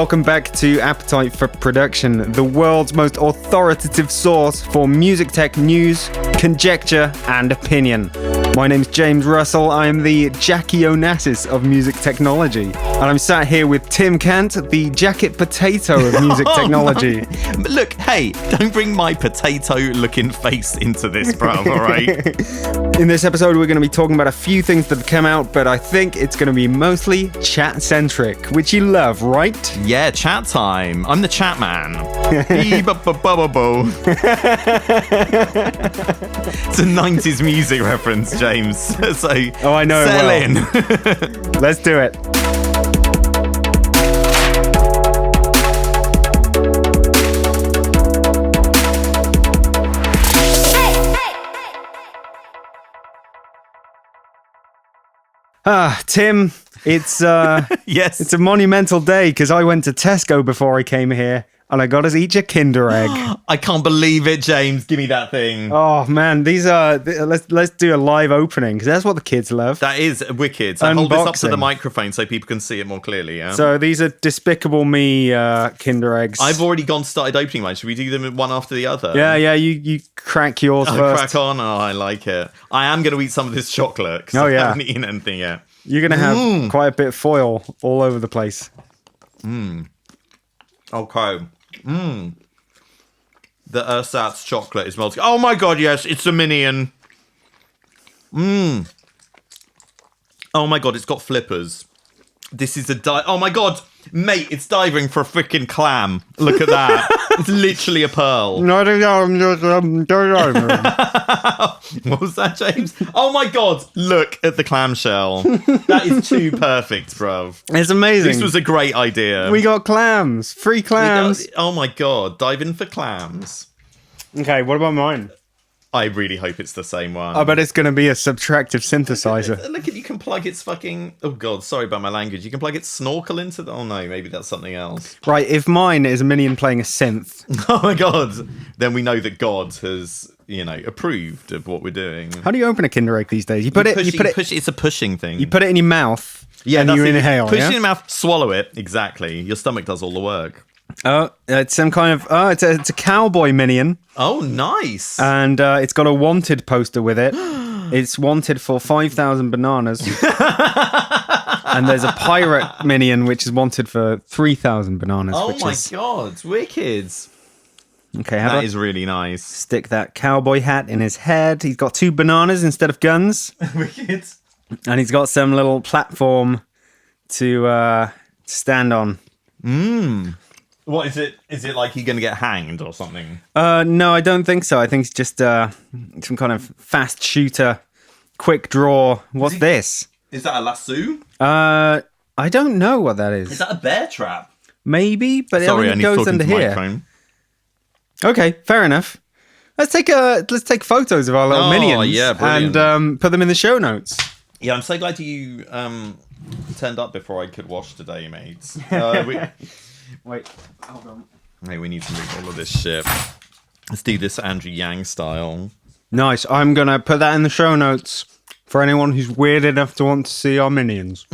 welcome back to Appetite for Production, the world's most authoritative source for music tech news, conjecture, and opinion. My name's James Russell. I am the Jackie Onassis of music technology. And I'm sat here with Tim Kant, the jacket potato of music technology. No. Look, hey, don't bring my potato-looking face into this, bro, all right? In this episode, we're going to be talking about a few things that have come out, but I think it's going to be mostly chat-centric, which you love, right? Yeah, chat time. I'm the chat man. It's a 90s music reference, James. So, oh, I know. Sell in. Let's do it. Tim, it's yes. It's a monumental day because I went to Tesco before I came here and I got us each a Kinder Egg. I can't believe it, James. Give me that thing. Oh man, these are let's do a live opening because that's what the kids love. That is wicked. So hold this up to the microphone so people can see it more clearly. Yeah. So these are Despicable Me Kinder Eggs. I've already started opening mine. Should we do them one after the other? Yeah. You crack yours first. Crack on. Oh, I like it. I am going to eat some of this chocolate because I haven't eaten anything yet. You're going to have quite a bit of foil all over the place. Okay. The ersatz chocolate is melting. Oh my god, yes, it's a minion. Oh my god, it's got flippers. This is oh my god, mate, it's diving for a freaking clam. Look at that. It's literally a pearl. What was that, James? Oh my god, look at the clamshell. That is too perfect, bruv. It's amazing. This was a great idea. We got clams. Free clams. Oh my god, diving for clams. Okay, what about mine? I really hope it's the same one. I bet it's going to be a subtractive synthesizer. Look at you can plug its fucking... Oh, God, sorry about my language. You can plug its snorkel into the... Oh, no, maybe that's something else. Right, if mine is a minion playing a synth... Oh, my God. Then we know that God has, approved of what we're doing. How do you open a Kinder Egg these days? It's a pushing thing. You put it in your mouth, and you inhale, Push it in your mouth, swallow it. Exactly. Your stomach does all the work. Oh, it's some kind of... Oh, it's a cowboy minion. Oh, nice. And it's got a wanted poster with it. It's wanted for 5,000 bananas. And there's a pirate minion, which is wanted for 3,000 bananas. Oh, my God. Wicked. Okay, that is really nice. Stick that cowboy hat in his head. He's got 2 bananas instead of guns. Wicked. And he's got some little platform to stand on. What is it? Is it like you're going to get hanged or something? No, I don't think so. I think it's just some kind of fast shooter, quick draw. What's this? Is that a lasso? I don't know what that is. Is that a bear trap? Maybe, but it goes under here. Microphone. Okay, fair enough. Let's take photos of our little minions and put them in the show notes. Yeah, I'm so glad you turned up before I could wash today, mates. Wait, hold on. Hey, we need to move all of this shit. Let's do this Andrew Yang style. Nice. I'm going to put that in the show notes for anyone who's weird enough to want to see our minions.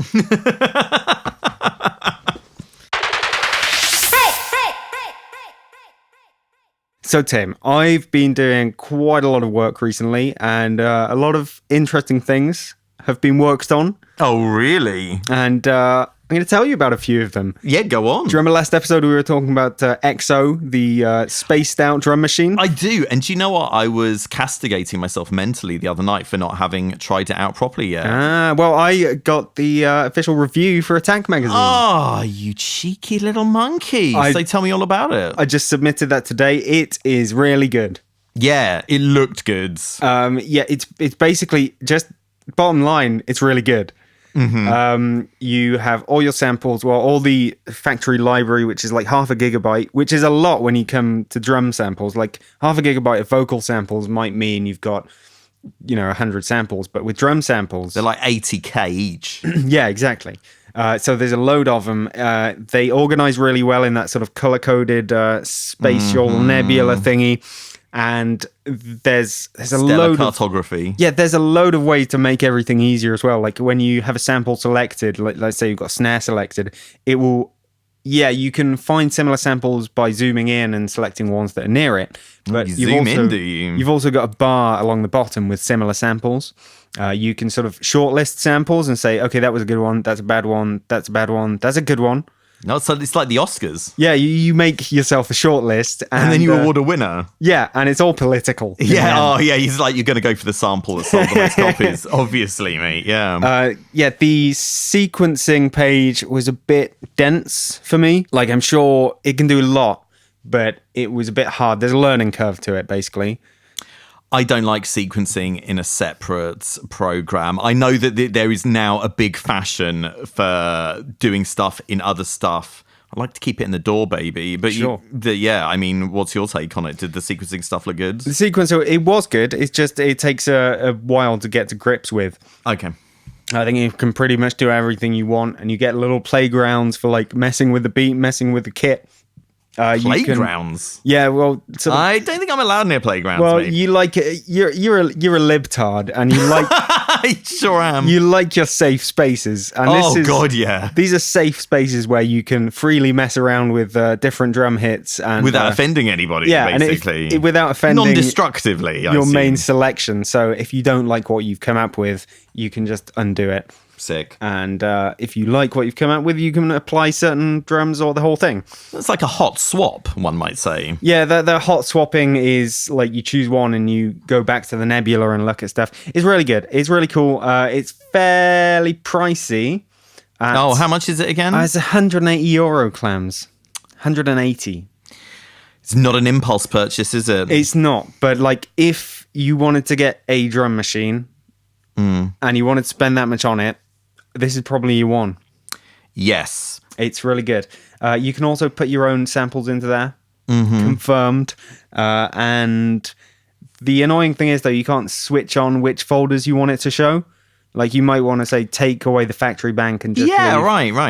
So, Tim, I've been doing quite a lot of work recently, and a lot of interesting things have been worked on. Oh, really? And I'm going to tell you about a few of them. Yeah, go on. Do you remember last episode we were talking about EXO, the spaced out drum machine? I do. And do you know what? I was castigating myself mentally the other night for not having tried it out properly yet. Well, I got the official review for Attack Magazine. Oh, you cheeky little monkey. So tell me all about it. I just submitted that today. It is really good. Yeah, it looked good. Yeah, it's basically just, bottom line, it's really good. Mm-hmm. You have all your samples, all the factory library, which is like 0.5 gigabyte, which is a lot when you come to drum samples. Like 0.5 gigabyte of vocal samples might mean you've got, 100 samples, but with drum samples, they're like 80k each. Yeah, exactly. So there's a load of them. They organize really well in that sort of color-coded spatial nebula thingy. And there's a load of cartography. Yeah, there's a load of ways to make everything easier as well. Like when you have a sample selected, let's say you've got snare selected, it will Yeah, you can find similar samples by zooming in and selecting ones that are near it. But You zoom in, do you? You've also got a bar along the bottom with similar samples. You can sort of shortlist samples and say, okay, that was a good one, that's a bad one, that's a bad one, that's a good one. No, so it's like the Oscars. Yeah, you make yourself a shortlist. And then you award a winner. Yeah, and it's all political. Yeah, he's like, you're going to go for the sample that sold the most copies. Obviously, mate, yeah. The sequencing page was a bit dense for me. Like, I'm sure it can do a lot, but it was a bit hard. There's a learning curve to it, basically. I don't like sequencing in a separate program. I know that there is now a big fashion for doing stuff in other stuff. I like to keep it in the door, baby. But sure. I mean, what's your take on it? Did the sequencing stuff look good? The sequencer, it was good. It's just, it takes a while to get to grips with. Okay. I think you can pretty much do everything you want, and you get little playgrounds for like messing with the beat, messing with the kit. Playgrounds? Yeah, well, I don't think I'm allowed near playgrounds. Well, mate. you like you're a libtard, and you like I sure am. You like your safe spaces, and God, yeah. These are safe spaces where you can freely mess around with different drum hits and without offending anybody. Yeah, basically, and without offending non-destructively. Your main selection. So if you don't like what you've come up with, you can just undo it. Sick. And if you like what you've come up with, you can apply certain drums or the whole thing. It's like a hot swap, one might say. Yeah, the hot swapping is like you choose one and you go back to the nebula and look at stuff. It's really good. It's really cool. It's fairly pricey. How much is it again? It's €180, Clams. 180. It's not an impulse purchase, is it? It's not. But like, if you wanted to get a drum machine and you wanted to spend that much on it, this is probably your one. Yes. It's really good. You can also put your own samples into there. Confirmed. And the annoying thing is, though, you can't switch on which folders you want it to show. Like, you might want to say, take away the factory bank and just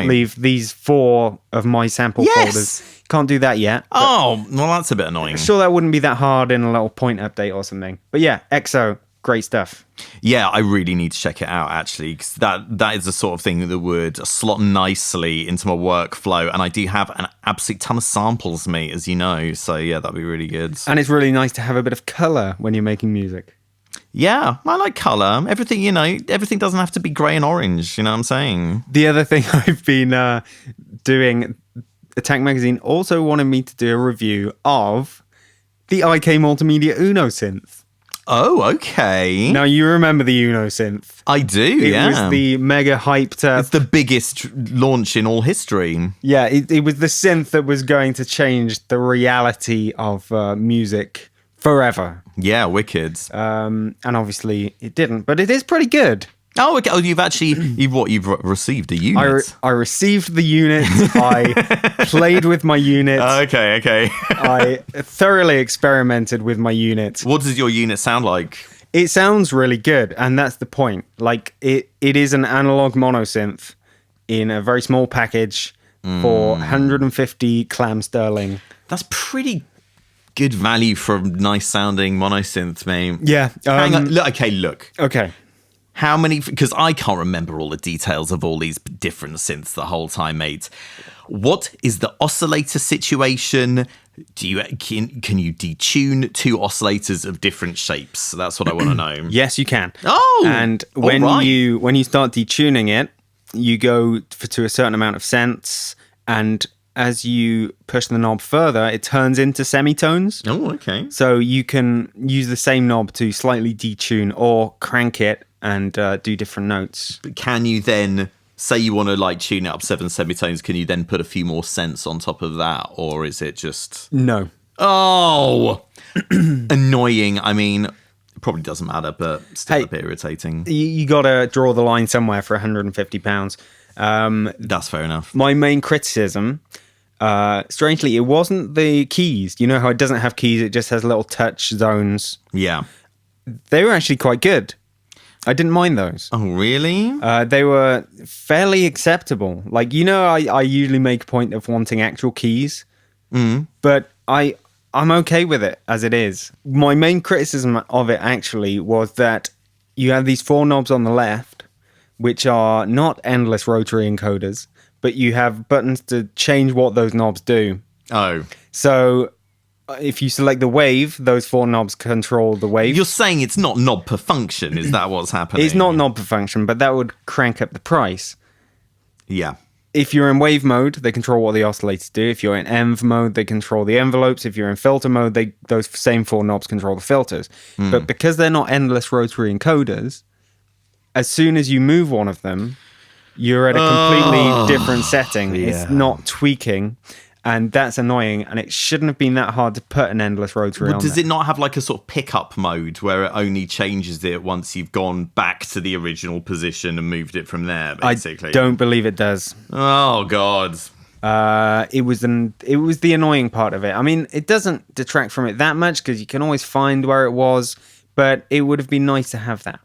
leave these 4 of my sample folders. You can't do that yet. Well, that's a bit annoying. I'm sure that wouldn't be that hard in a little point update or something. But yeah, EXO, great stuff. Yeah, I really need to check it out, actually, because that is the sort of thing that would slot nicely into my workflow. And I do have an absolute ton of samples, mate, as you know. So yeah, that'd be really good. And it's really nice to have a bit of colour when you're making music. Yeah, I like colour. Everything, everything doesn't have to be grey and orange. You know what I'm saying? The other thing I've been doing, Attack Magazine also wanted me to do a review of the IK Multimedia Uno synth. Oh, okay. Now, you remember the Uno synth. I do, It was the mega hyped up... It's the biggest launch in all history. Yeah, it was the synth that was going to change the reality of music forever. Yeah, wicked. And obviously it didn't, but it is pretty good. Oh, okay. Oh, you've received a unit. I received the unit. I played with my unit. Okay. I thoroughly experimented with my unit. What does your unit sound like? It sounds really good, and that's the point. Like, it is an analog monosynth in a very small package for 150 clam sterling. That's pretty good value for a nice sounding monosynth, mate. Yeah. Hang on. Look. Okay. How many? Because I can't remember all the details of all these different synths the whole time, mate. What is the oscillator situation? Can you detune 2 oscillators of different shapes? That's what I want to know. Yes, you can. Oh, and when you start detuning it, you go to a certain amount of cents, and as you push the knob further, it turns into semitones. Oh, okay. So you can use the same knob to slightly detune or crank it and do different notes. But can you then, say you want to tune it up 7 semitones, can you then put a few more cents on top of that? Or is it just... No. Oh! Annoying. I mean, it probably doesn't matter, but still a bit irritating. You got to draw the line somewhere for £150. That's fair enough. My main criticism... strangely, it wasn't the keys. You know how it doesn't have keys, it just has little touch zones. Yeah. They were actually quite good. I didn't mind those. Oh, really? They were fairly acceptable. Like, I usually make a point of wanting actual keys, but I'm okay with it as it is. My main criticism of it actually was that you have these 4 knobs on the left, which are not endless rotary encoders, but you have buttons to change what those knobs do. Oh. So if you select the wave, those 4 knobs control the wave. You're saying it's not knob per function, is that what's happening? It's not knob per function, but that would crank up the price. Yeah. If you're in wave mode, they control what the oscillators do. If you're in env mode, they control the envelopes. If you're in filter mode, those same 4 knobs control the filters. But because they're not endless rotary encoders, as soon as you move one of them, you're at a completely different setting. Yeah. It's not tweaking. And that's annoying, and it shouldn't have been that hard to put an endless rotary on Does there. it not have like a sort of pickup mode where it only changes it once you've gone back to the original position and moved it from there, basically? I don't believe it does. Oh, God. It was the annoying part of it. I mean, it doesn't detract from it that much because you can always find where it was, but it would have been nice to have that.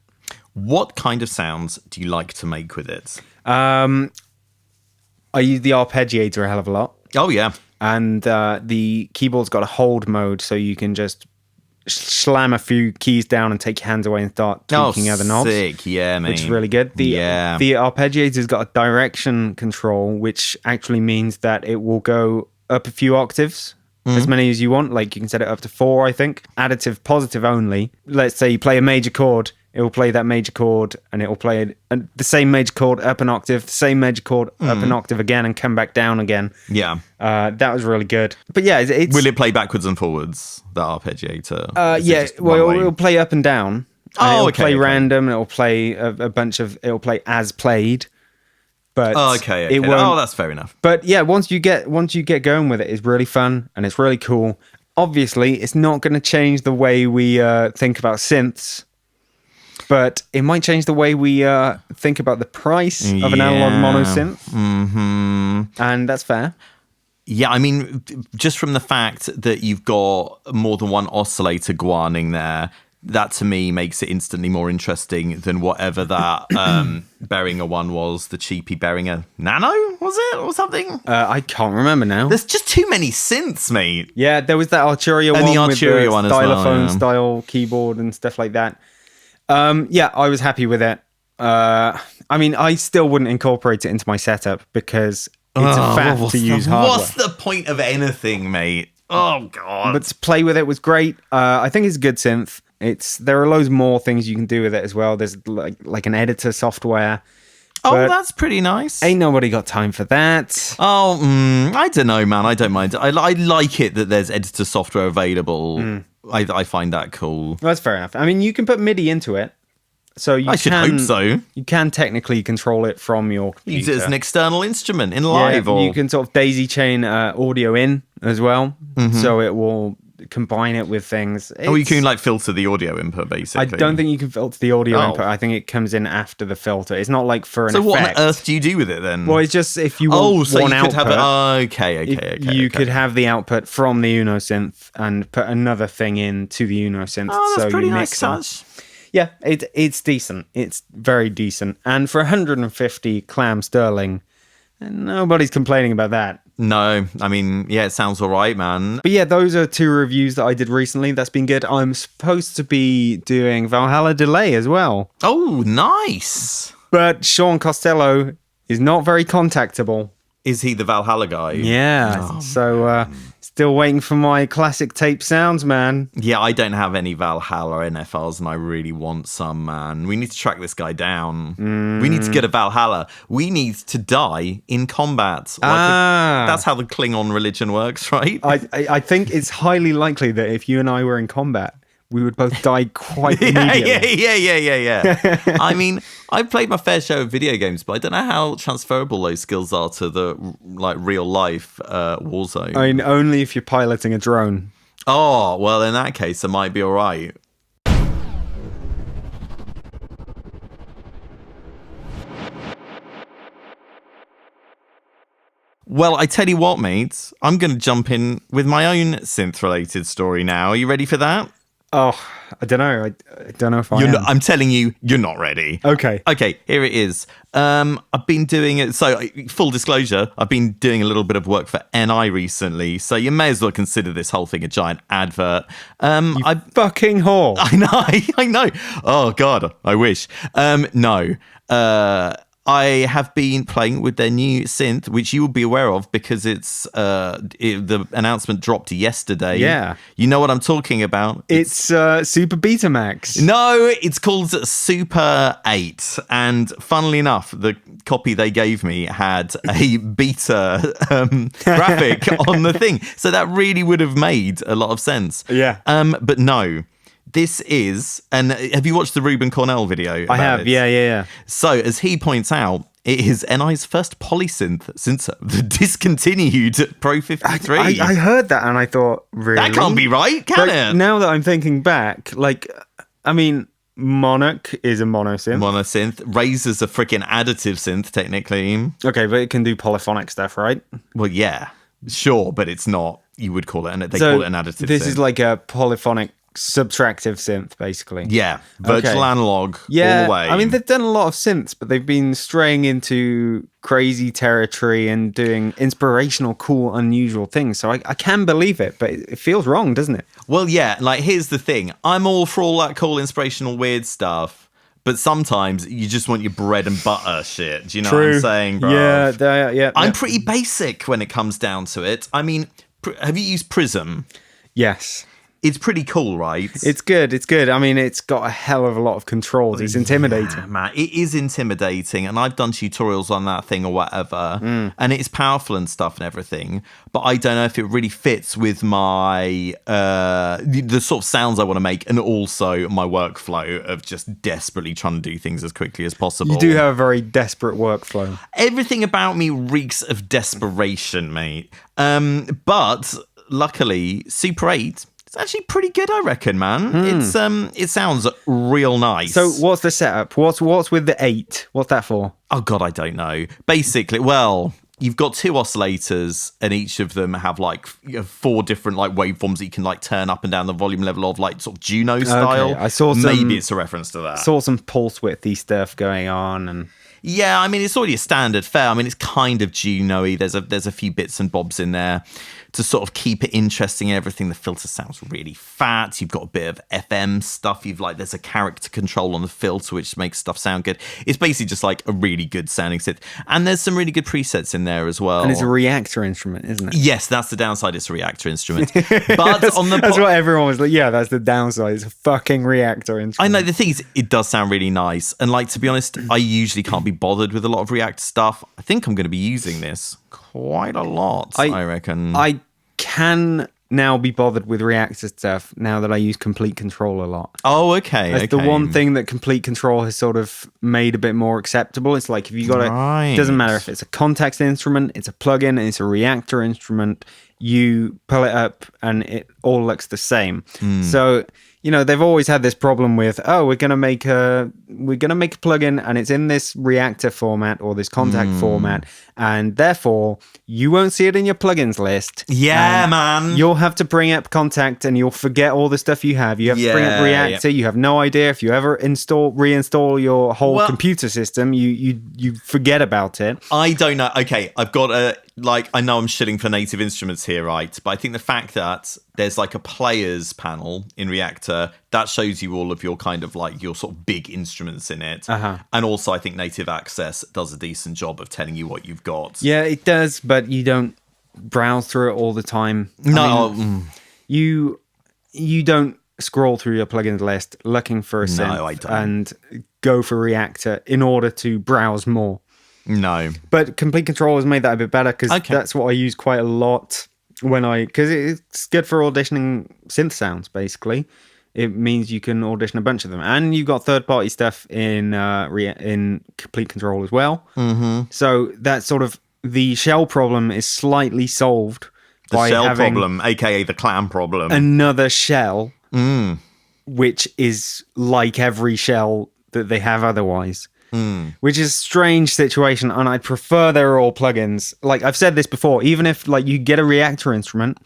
What kind of sounds do you like to make with it? I use the arpeggiator a hell of a lot. Oh, yeah. And the keyboard's got a hold mode, so you can just slam a few keys down and take your hands away and start tweaking other knobs. Sick. Yeah, man. Which is really good. The arpeggiator's got a direction control, which actually means that it will go up a few octaves, as many as you want. Like, you can set it up to 4, I think. Additive positive only. Let's say you play a major chord. It will play that major chord, and it will play the same major chord up an octave, the same major chord up an octave again, and come back down again. Yeah. That was really good. But yeah, it's... Will it play backwards and forwards, the arpeggiator? Yeah, well, it'll play up and down. And it'll play random, and it'll play a bunch of... It'll play as played. But okay. It won't, oh, that's fair enough. But yeah, once you get going with it, it's really fun, and it's really cool. Obviously, it's not going to change the way we think about synths. But it might change the way we think about the price of an analog mono synth. Mm-hmm. And that's fair. Yeah, I mean, just from the fact that you've got more than one oscillator guaning there, that to me makes it instantly more interesting than whatever that Behringer one was, the cheapy Behringer Nano, was it? Or something? I can't remember now. There's just too many synths, mate. Yeah, there was that Arturia one with the stylophone style keyboard and stuff like that. Yeah, I was happy with it. I mean, I still wouldn't incorporate it into my setup because it's a faff to use hardware. What's the point of anything, mate? Oh, God. But to play with it was great. I think it's a good synth. There are loads more things you can do with it as well. There's like an editor software. Oh, that's pretty nice. Ain't nobody got time for that. Oh, I don't know, man. I don't mind. I like it that there's editor software available. I find that cool. That's fair enough. I mean, you can put MIDI into it. So I should hope so. You can technically control it from your computer. Use it as an external instrument in live. Yeah, you can sort of daisy chain audio in as well. So it will combine it with things. You can like filter the audio input, basically. I don't think you can filter the audio input. I think it comes in after the filter. It's not like for an effect. So what on earth do you do with it then? Well, it's just if you want so one you output. Could have it. Okay. You could have the output from the Uno synth and put another thing into the Uno synth. Oh, that's so pretty you nice mix them. touch. Yeah, it's decent. It's very decent. And for 150 clam sterling, nobody's complaining about that. No, I mean, yeah, it sounds all right, man. But yeah, those are 2 reviews that I did recently. That's been good. I'm supposed to be doing Valhalla Delay as well. Oh, nice. But Sean Costello is not very contactable. Is he the Valhalla guy? Yeah. So still waiting for my classic tape sounds, man. Yeah, I don't have any Valhalla NFRs and I really want some, man. We need to track this guy down. We need to get a Valhalla. We need to die in combat. That's how the Klingon religion works, right? I think it's highly likely that if you and I were in combat, we would both die quite immediately. Yeah. I mean, I've played my fair share of video games, but I don't know how transferable those skills are to the real life Warzone. I mean, only if you're piloting a drone. Oh, well, in that case, it might be all right. Well, I tell you what, mates, I'm going to jump in with my own synth-related story now. Are you ready for that? Oh, I don't know. I don't know if I am. I'm telling you, you're not ready. Okay, here it is. I've been doing it. So, full disclosure, I've been doing a little bit of work for NI recently. So, you may as well consider this whole thing a giant advert. I fucking whore. I know. Oh, God, I wish. No. I have been playing with their new synth, which you will be aware of because the announcement dropped yesterday. Yeah. You know what I'm talking about? It's Super Betamax. No, it's called Super 8. And funnily enough, the copy they gave me had a beta graphic on the thing. So that really would have made a lot of sense. Yeah. But no. This is, and have you watched the Ruben Cornell video? I have, yeah. So, as he points out, it is NI's first polysynth since the discontinued Pro 53. I heard that and I thought, really? That can't be right, can it? Now that I'm thinking back, Monarch is a monosynth. Monosynth. Razor's a freaking additive synth, technically. Okay, but it can do polyphonic stuff, right? Well, yeah, sure, but it's not, you would call it, and they call it an additive synth. This is like a polyphonic subtractive synth, basically. Yeah, virtual analog all the way. I mean, they've done a lot of synths, but they've been straying into crazy territory and doing inspirational, cool, unusual things. So I can believe it, but it feels wrong, doesn't it? Well, yeah, here's the thing. I'm all for all that cool, inspirational, weird stuff, but sometimes you just want your bread and butter shit. Do you know what I'm saying, bro? Yeah. I'm pretty basic when it comes down to it. I mean, have you used Prism? Yes. It's pretty cool, right? It's good. I mean, it's got a hell of a lot of controls. It's intimidating. Yeah, man, it is intimidating. And I've done tutorials on that thing or whatever. And it's powerful and stuff and everything. But I don't know if it really fits with my, the sort of sounds I want to make. And also my workflow of just desperately trying to do things as quickly as possible. You do have a very desperate workflow. Everything about me reeks of desperation, mate. But luckily, Super 8... it's actually pretty good, I reckon, man. It sounds real nice. So what's the setup? What's with the 8? What's that for? Oh, God, I don't know. Basically, well, you've got 2 oscillators, and each of them have 4 different waveforms that you can turn up and down the volume level of sort of Juno style. Okay. I saw maybe it's a reference to that. Saw some pulse widthy stuff going on, and yeah, I mean, it's already a standard fare. I mean, it's kind of Juno-y. There's a few bits and bobs in there to sort of keep it interesting and everything. The filter sounds really fat. You've got a bit of FM stuff. There's a character control on the filter, which makes stuff sound good. It's basically just a really good sounding synth. And there's some really good presets in there as well. And it's a reactor instrument, isn't it? Yes, that's the downside. It's a reactor instrument. But that's what everyone was like, yeah, that's the downside. It's a fucking reactor instrument. I know, the thing is, it does sound really nice. And to be honest, I usually can't be bothered with a lot of reactor stuff. I think I'm going to be using this quite a lot, I reckon. I can now be bothered with reactor stuff now that I use complete control a lot. Oh, okay. That's the one thing that complete control has sort of made a bit more acceptable. It's if you got it doesn't matter if it's a context instrument, it's a plugin, and it's a reactor instrument, you pull it up and it all looks the same. So they've always had this problem with, we're gonna make a plugin and it's in this reactor format or this contact format, and therefore you won't see it in your plugins list. Yeah, man. You'll have to bring up contact and you'll forget all the stuff you have. You have to bring up reactor. You have no idea if you ever reinstall your whole computer system. You forget about it. I don't know. Okay, I've got I know I'm shitting for Native Instruments here, right? But I think the fact that there's a players panel in Reactor that shows you all of your kind of your sort of big instruments in it. And also I think Native Access does a decent job of telling you what you've got. Yeah, it does, but you don't browse through it all the time. No. You don't scroll through your plugins list looking for a synth I don't. and go for Reactor in order to browse more. No. But Complete Control has made that a bit better because that's what I use quite a lot because it's good for auditioning synth sounds, basically. It means you can audition a bunch of them. And you've got third-party stuff in Complete Control as well. So that sort of, the shell problem is slightly solved by shell having problem, aka the clam problem. Another shell, which is like every shell that they have otherwise. Which is a strange situation, and I'd prefer they're all plugins. I've said this before, even if you get a reactor instrument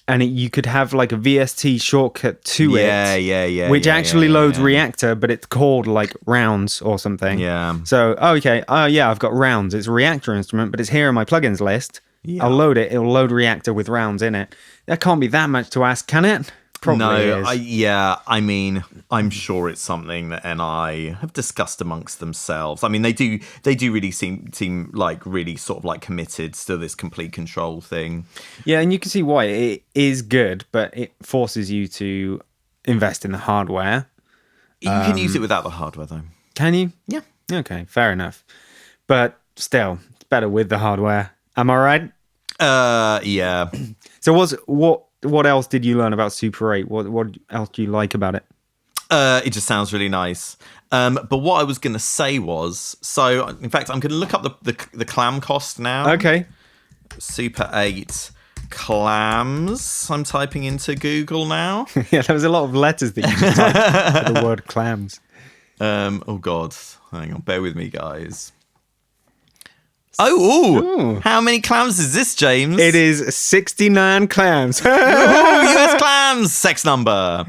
and you could have a VST shortcut to it, which actually loads reactor, but it's called rounds or something. Yeah. So, I've got rounds. It's a reactor instrument, but it's here in my plugins list. I'll load it. It'll load reactor with rounds in it. That can't be that much to ask, can it? Probably is. I mean, I'm sure it's something that NI have discussed amongst themselves. I mean, they do really seem like really sort of like committed to this complete control thing. Yeah, and you can see why it is good, but it forces you to invest in the hardware. You can use it without the hardware, though. Can you? Yeah. Okay, fair enough. But still, it's better with the hardware. Am I right? Yeah. So what else did you learn about Super 8? What else do you like about it? It just sounds really nice. But what I was going to say was, so in fact, I'm going to look up the clam cost now. Okay. Super 8 clams. I'm typing into Google now. Yeah, there was a lot of letters that you just typed for the word clams. Oh God, hang on, bear with me, guys. Oh, how many clams is this, James? It is 69 clams. Ooh, US clams, sex number.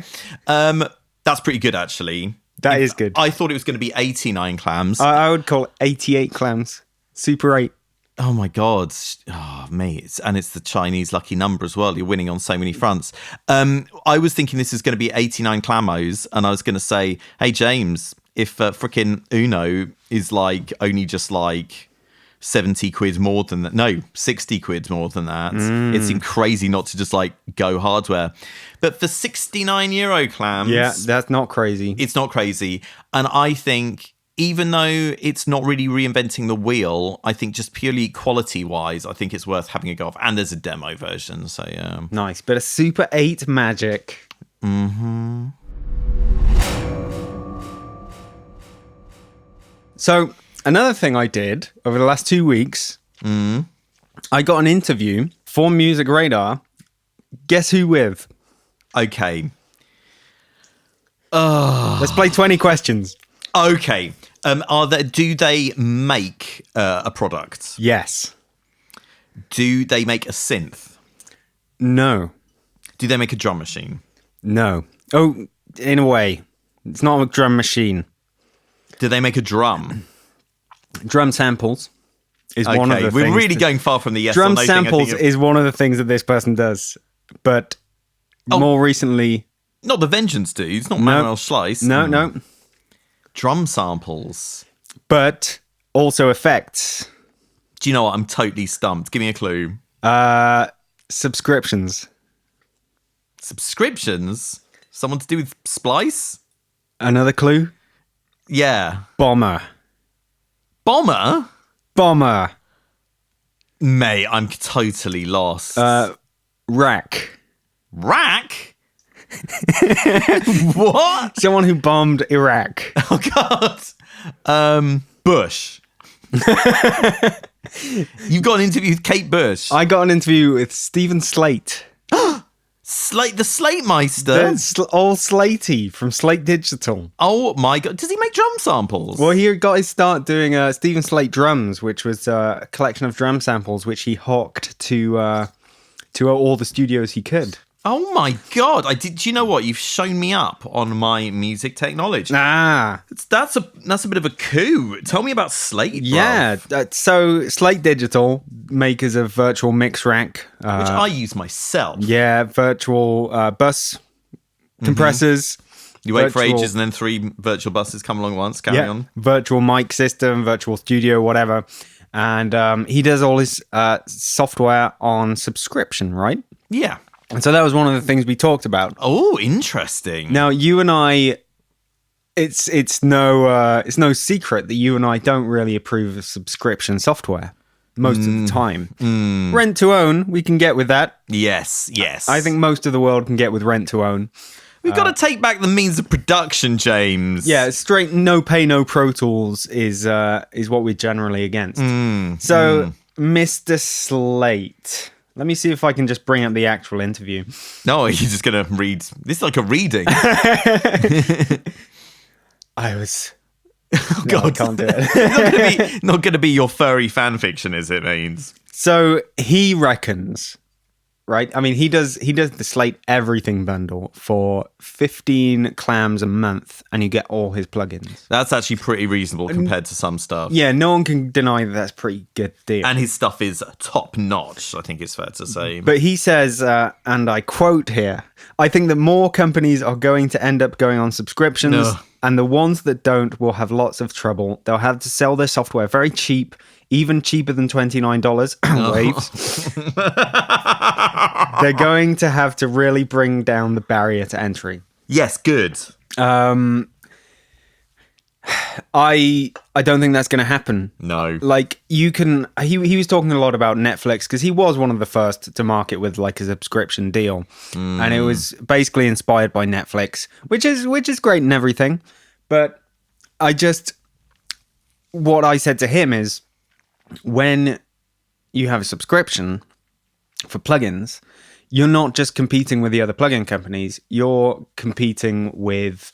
That's pretty good, actually. That is good. I thought it was going to be 89 clams. I would call it 88 clams. Super 8. Oh my God. Oh, mate. And it's the Chinese lucky number as well. You're winning on so many fronts. I was thinking this is going to be 89 clammos. And I was going to say, hey, James, if frickin' Uno is like only just like 70 quid more than that. No, 60 quid more than that. It seemed crazy not to just like go hardware. But for 69 euro clams. Yeah, that's not crazy. It's not crazy. And I think, even though it's not really reinventing the wheel, I think just purely quality-wise, I think it's worth having a go off. And there's a demo version, so yeah. Nice. Bit of Super 8 magic. Mm-hmm. So, another thing I did over the last 2 weeks, I got an interview for Music Radar. Guess who with? Okay. Let's play 20 questions. Okay. Do they make a product? Yes. Do they make a synth? No. Do they make a drum machine? No. Oh, in a way. It's not a drum machine. Do they make a drum? Drum samples is one of the things. We're really going far from the yes drum or no thing. samples is one of the things that this person does. But more recently... Not the Vengeance dudes, not Manuel Schleiss. No. Drum samples. But also effects. Do you know what? I'm totally stumped. Give me a clue. Subscriptions. Subscriptions? Someone to do with Splice? Another clue? Yeah. Bomber. Bomber? Mate, I'm totally lost. Rack. Rack? What? Someone who bombed Iraq. Oh, God. Bush. You've got an interview with Kate Bush. I got an interview with Stephen Slate. The Slate Meister. All Slatey from Slate Digital. Oh my God. Does he make drum samples? Well, he got his start doing Stephen Slate Drums, which was a collection of drum samples which he hawked to all the studios he could. Oh my God. Do you know what? You've shown me up on my music technology. That's a bit of a coup. Tell me about Slate, bro. Yeah. So Slate Digital, makers of virtual mix rack. Which I use myself. Yeah, virtual bus compressors. You wait for ages and then 3 virtual buses come along once. Carry on. Virtual mic system, virtual studio, whatever. And he does all his software on subscription, right? Yeah. And so that was one of the things we talked about. Oh, interesting. Now, you and I, it's no secret that you and I don't really approve of subscription software most of the time. Rent to own, we can get with that. Yes. I think most of the world can get with rent to own. We've got to take back the means of production, James. Yeah, straight no pay, no Pro Tools is what we're generally against. So, Mr. Slate... Let me see if I can just bring up the actual interview. No, you're just going to read. This is like a reading. Oh, God. I can't do it. not going to be your furry fan fiction, is it, Mains? So he reckons right? I mean, he does the Slate Everything bundle for 15 clams a month, and you get all his plugins. That's actually pretty reasonable compared to some stuff. Yeah, no one can deny that that's a pretty good deal. And his stuff is top notch, I think it's fair to say. But he says, and I quote here, "I think that more companies are going to end up going on subscriptions, and the ones that don't will have lots of trouble. They'll have to sell their software very cheap, even cheaper than $29. Waves. They're going to have to really bring down the barrier to entry." Yes, good. I don't think that's going to happen. No. Like, you can... He was talking a lot about Netflix, because he was one of the first to market with, like, a subscription deal. And it was basically inspired by Netflix, which is great and everything. But what I said to him is, when you have a subscription for plugins, you're not just competing with the other plugin companies. You're competing with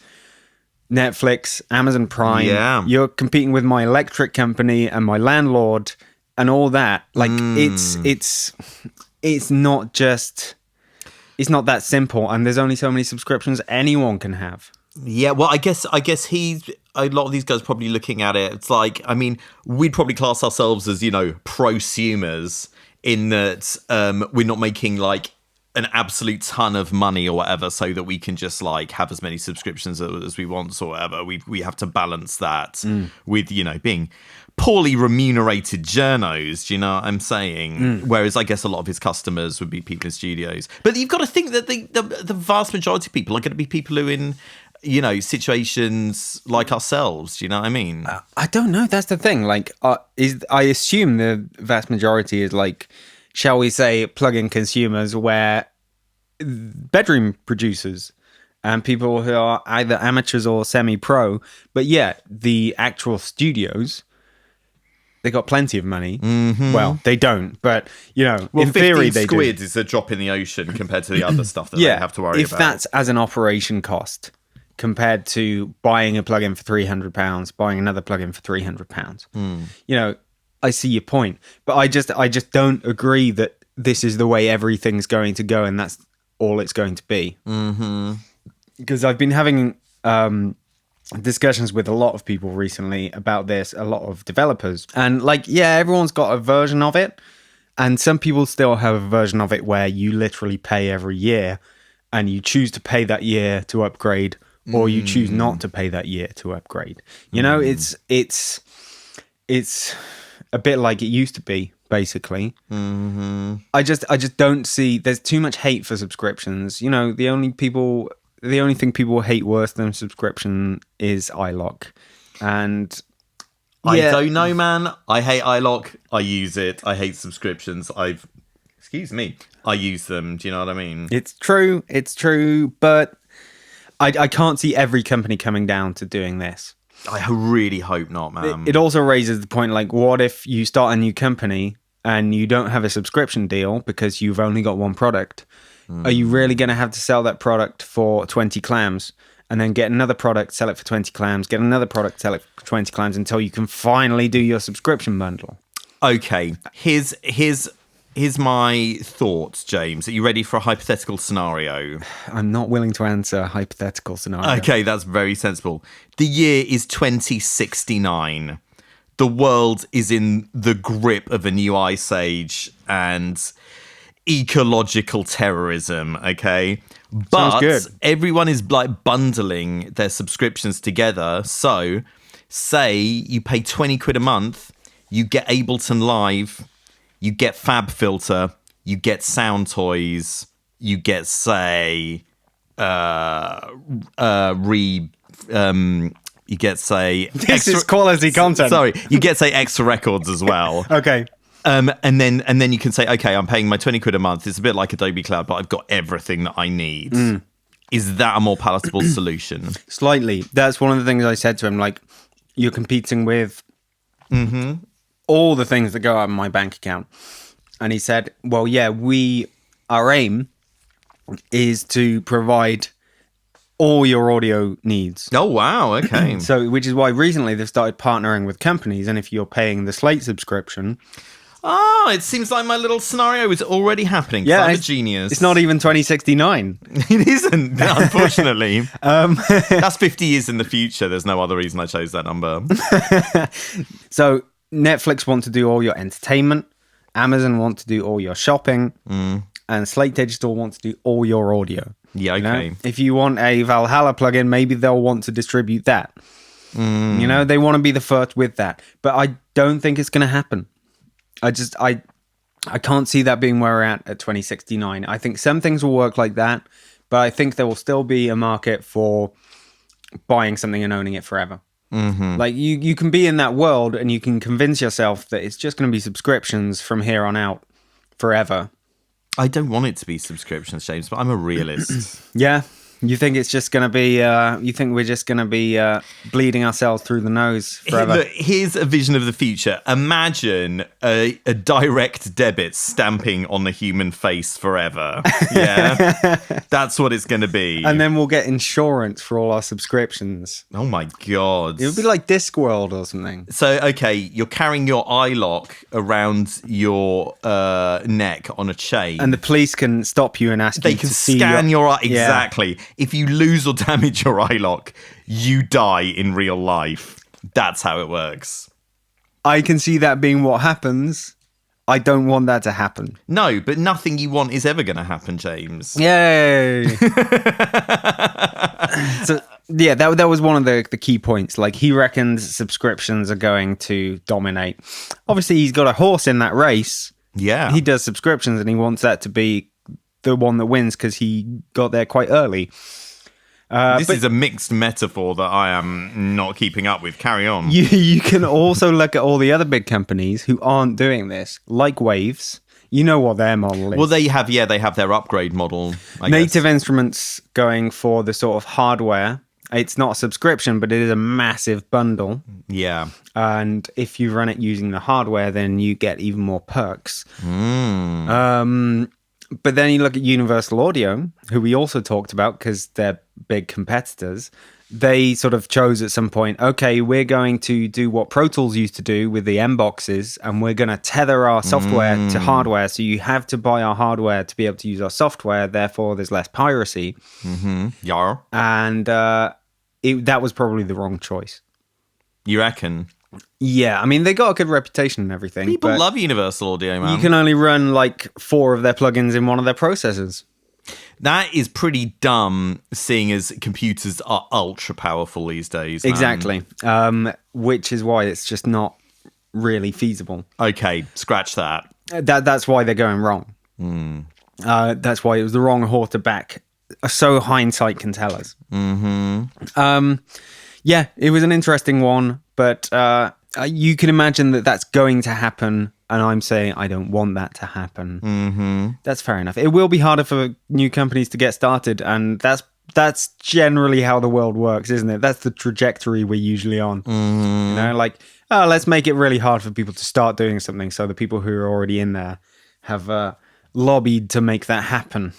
Netflix, Amazon Prime. Yeah. You're competing with my electric company and my landlord and all that. Like, it's not that simple. And there's only so many subscriptions anyone can have. Yeah, well, I guess a lot of these guys probably looking at it. It's like, I mean, we'd probably class ourselves as, prosumers, in that we're not making like an absolute ton of money or whatever, so that we can just like have as many subscriptions as we want or whatever. We have to balance that with, being poorly remunerated journos. Do you know what I'm saying? Whereas I guess a lot of his customers would be people in studios. But you've got to think that the vast majority of people are going to be people who in situations like ourselves. Do you know what I mean? I don't know. That's the thing. Like, I assume the vast majority is like, shall we say, plug-in consumers, where bedroom producers and people who are either amateurs or semi-pro. But yeah, the actual studios, they got plenty of money. Mm-hmm. Well, they don't, but in theory they do. 15 squid is a drop in the ocean compared to the other stuff that they have to worry about. If that's as an operation cost compared to buying a plugin for £300, buying another plugin for £300, I see your point, but I just don't agree that this is the way everything's going to go and that's all it's going to be. Mm-hmm. Because I've been having discussions with a lot of people recently about this, a lot of developers, and everyone's got a version of it, and some people still have a version of it where you literally pay every year, and you choose to pay that year to upgrade, or you choose not to pay that year to upgrade. It's a bit like it used to be, basically. Mm-hmm. I just don't see. There's too much hate for subscriptions. The only thing people hate worse than subscription is iLok, and I don't know, man. I hate iLok. I use it. I hate subscriptions. I use them. Do you know what I mean? It's true, but I can't see every company coming down to doing this. I really hope not, man. It also raises the point, like, what if you start a new company and you don't have a subscription deal because you've only got one product? Are you really going to have to sell that product for 20 clams and then get another product, sell it for 20 clams, get another product, sell it for 20 clams until you can finally do your subscription bundle? Okay, here's my thoughts, James. Are you ready for a hypothetical scenario? I'm not willing to answer a hypothetical scenario. Okay, that's very sensible. The year is 2069. The world is in the grip of a new ice age and ecological terrorism, okay? But everyone is like bundling their subscriptions together. So say you pay 20 quid a month, you get Ableton Live, you get Fab Filter, you get Sound Toys, you get, say, you get, say... This is quality content. Sorry, you get, say, extra records as well. Okay. And then you can say, okay, I'm paying my 20 quid a month. It's a bit like Adobe Cloud, but I've got everything that I need. Is that a more palatable solution? Slightly. That's one of the things I said to him. Like, you're competing with all the things that go out of my bank account. And he said, well, yeah, our aim is to provide all your audio needs. Oh, wow. Okay. So, which is why recently they've started partnering with companies. And if you're paying the Slate subscription, Oh, it seems like my little scenario is already happening. Yeah, I'm a genius. It's not even 2069. It isn't, unfortunately. That's 50 years in the future. There's no other reason I chose that number. So Netflix want to do all your entertainment, Amazon want to do all your shopping, and Slate Digital want to do all your audio. Yeah, okay. You know? If you want a Valhalla plugin, maybe they'll want to distribute that. You know, they want to be the first with that. But I don't think it's going to happen. I can't see that being where we're at 2069. I think some things will work like that, but I think there will still be a market for buying something and owning it forever. Like you can be in that world and you can convince yourself that it's just going to be subscriptions from here on out forever. I don't want it to be subscriptions, James, but I'm a realist. Yeah. You think it's just going to be, you think we're just going to be bleeding ourselves through the nose forever? Look, here's a vision of the future. Imagine a direct debit stamping on the human face forever. Yeah? That's what it's going to be. And then we'll get insurance for all our subscriptions. Oh my God. It would be like Discworld or something. So, okay, you're carrying your iLok around your neck on a chain. And the police can stop you and ask they you can to see scan your eye. Yeah. Exactly. If you lose or damage your iLok, you die in real life. That's how it works. I can see that being what happens. I don't want that to happen. No, but nothing you want is ever going to happen, James. Yay! So, yeah, that was one of the key points. Like, he reckons subscriptions are going to dominate. Obviously, he's got a horse in that race. Yeah. He does subscriptions, and he wants that to be the one that wins because he got there quite early. This is a mixed metaphor that I am not keeping up with. Carry on. You can also look at all the other big companies who aren't doing this, like Waves. You know what their model is. Well, they have their upgrade model. I Native guess. Instruments going for the sort of hardware. It's not a subscription, but it is a massive bundle. Yeah. And if you run it using the hardware, then you get even more perks. But then you look at Universal Audio, who we also talked about because they're big competitors. They sort of chose at some point, okay, we're going to do what Pro Tools used to do with the M boxes, and we're going to tether our software to hardware. So you have to buy our hardware to be able to use our software. Therefore, there's less piracy. Yeah. And that was probably the wrong choice. You reckon? Yeah, I mean, they got a good reputation and everything. People but love Universal Audio, man. you can only run like 4 of their plugins in one of their processors. That is pretty dumb, seeing as computers are ultra powerful these days. Man. Exactly. Which is why it's just not really feasible. Okay, scratch that. That's why they're going wrong. That's why it was the wrong horse to back. So hindsight can tell us. Yeah, it was an interesting one, but you can imagine that that's going to happen, and I'm saying I don't want that to happen. That's fair enough. It will be harder for new companies to get started, and that's generally how the world works, isn't it? That's the trajectory we're usually on. You know, like, oh, let's make it really hard for people to start doing something, so the people who are already in there have lobbied to make that happen.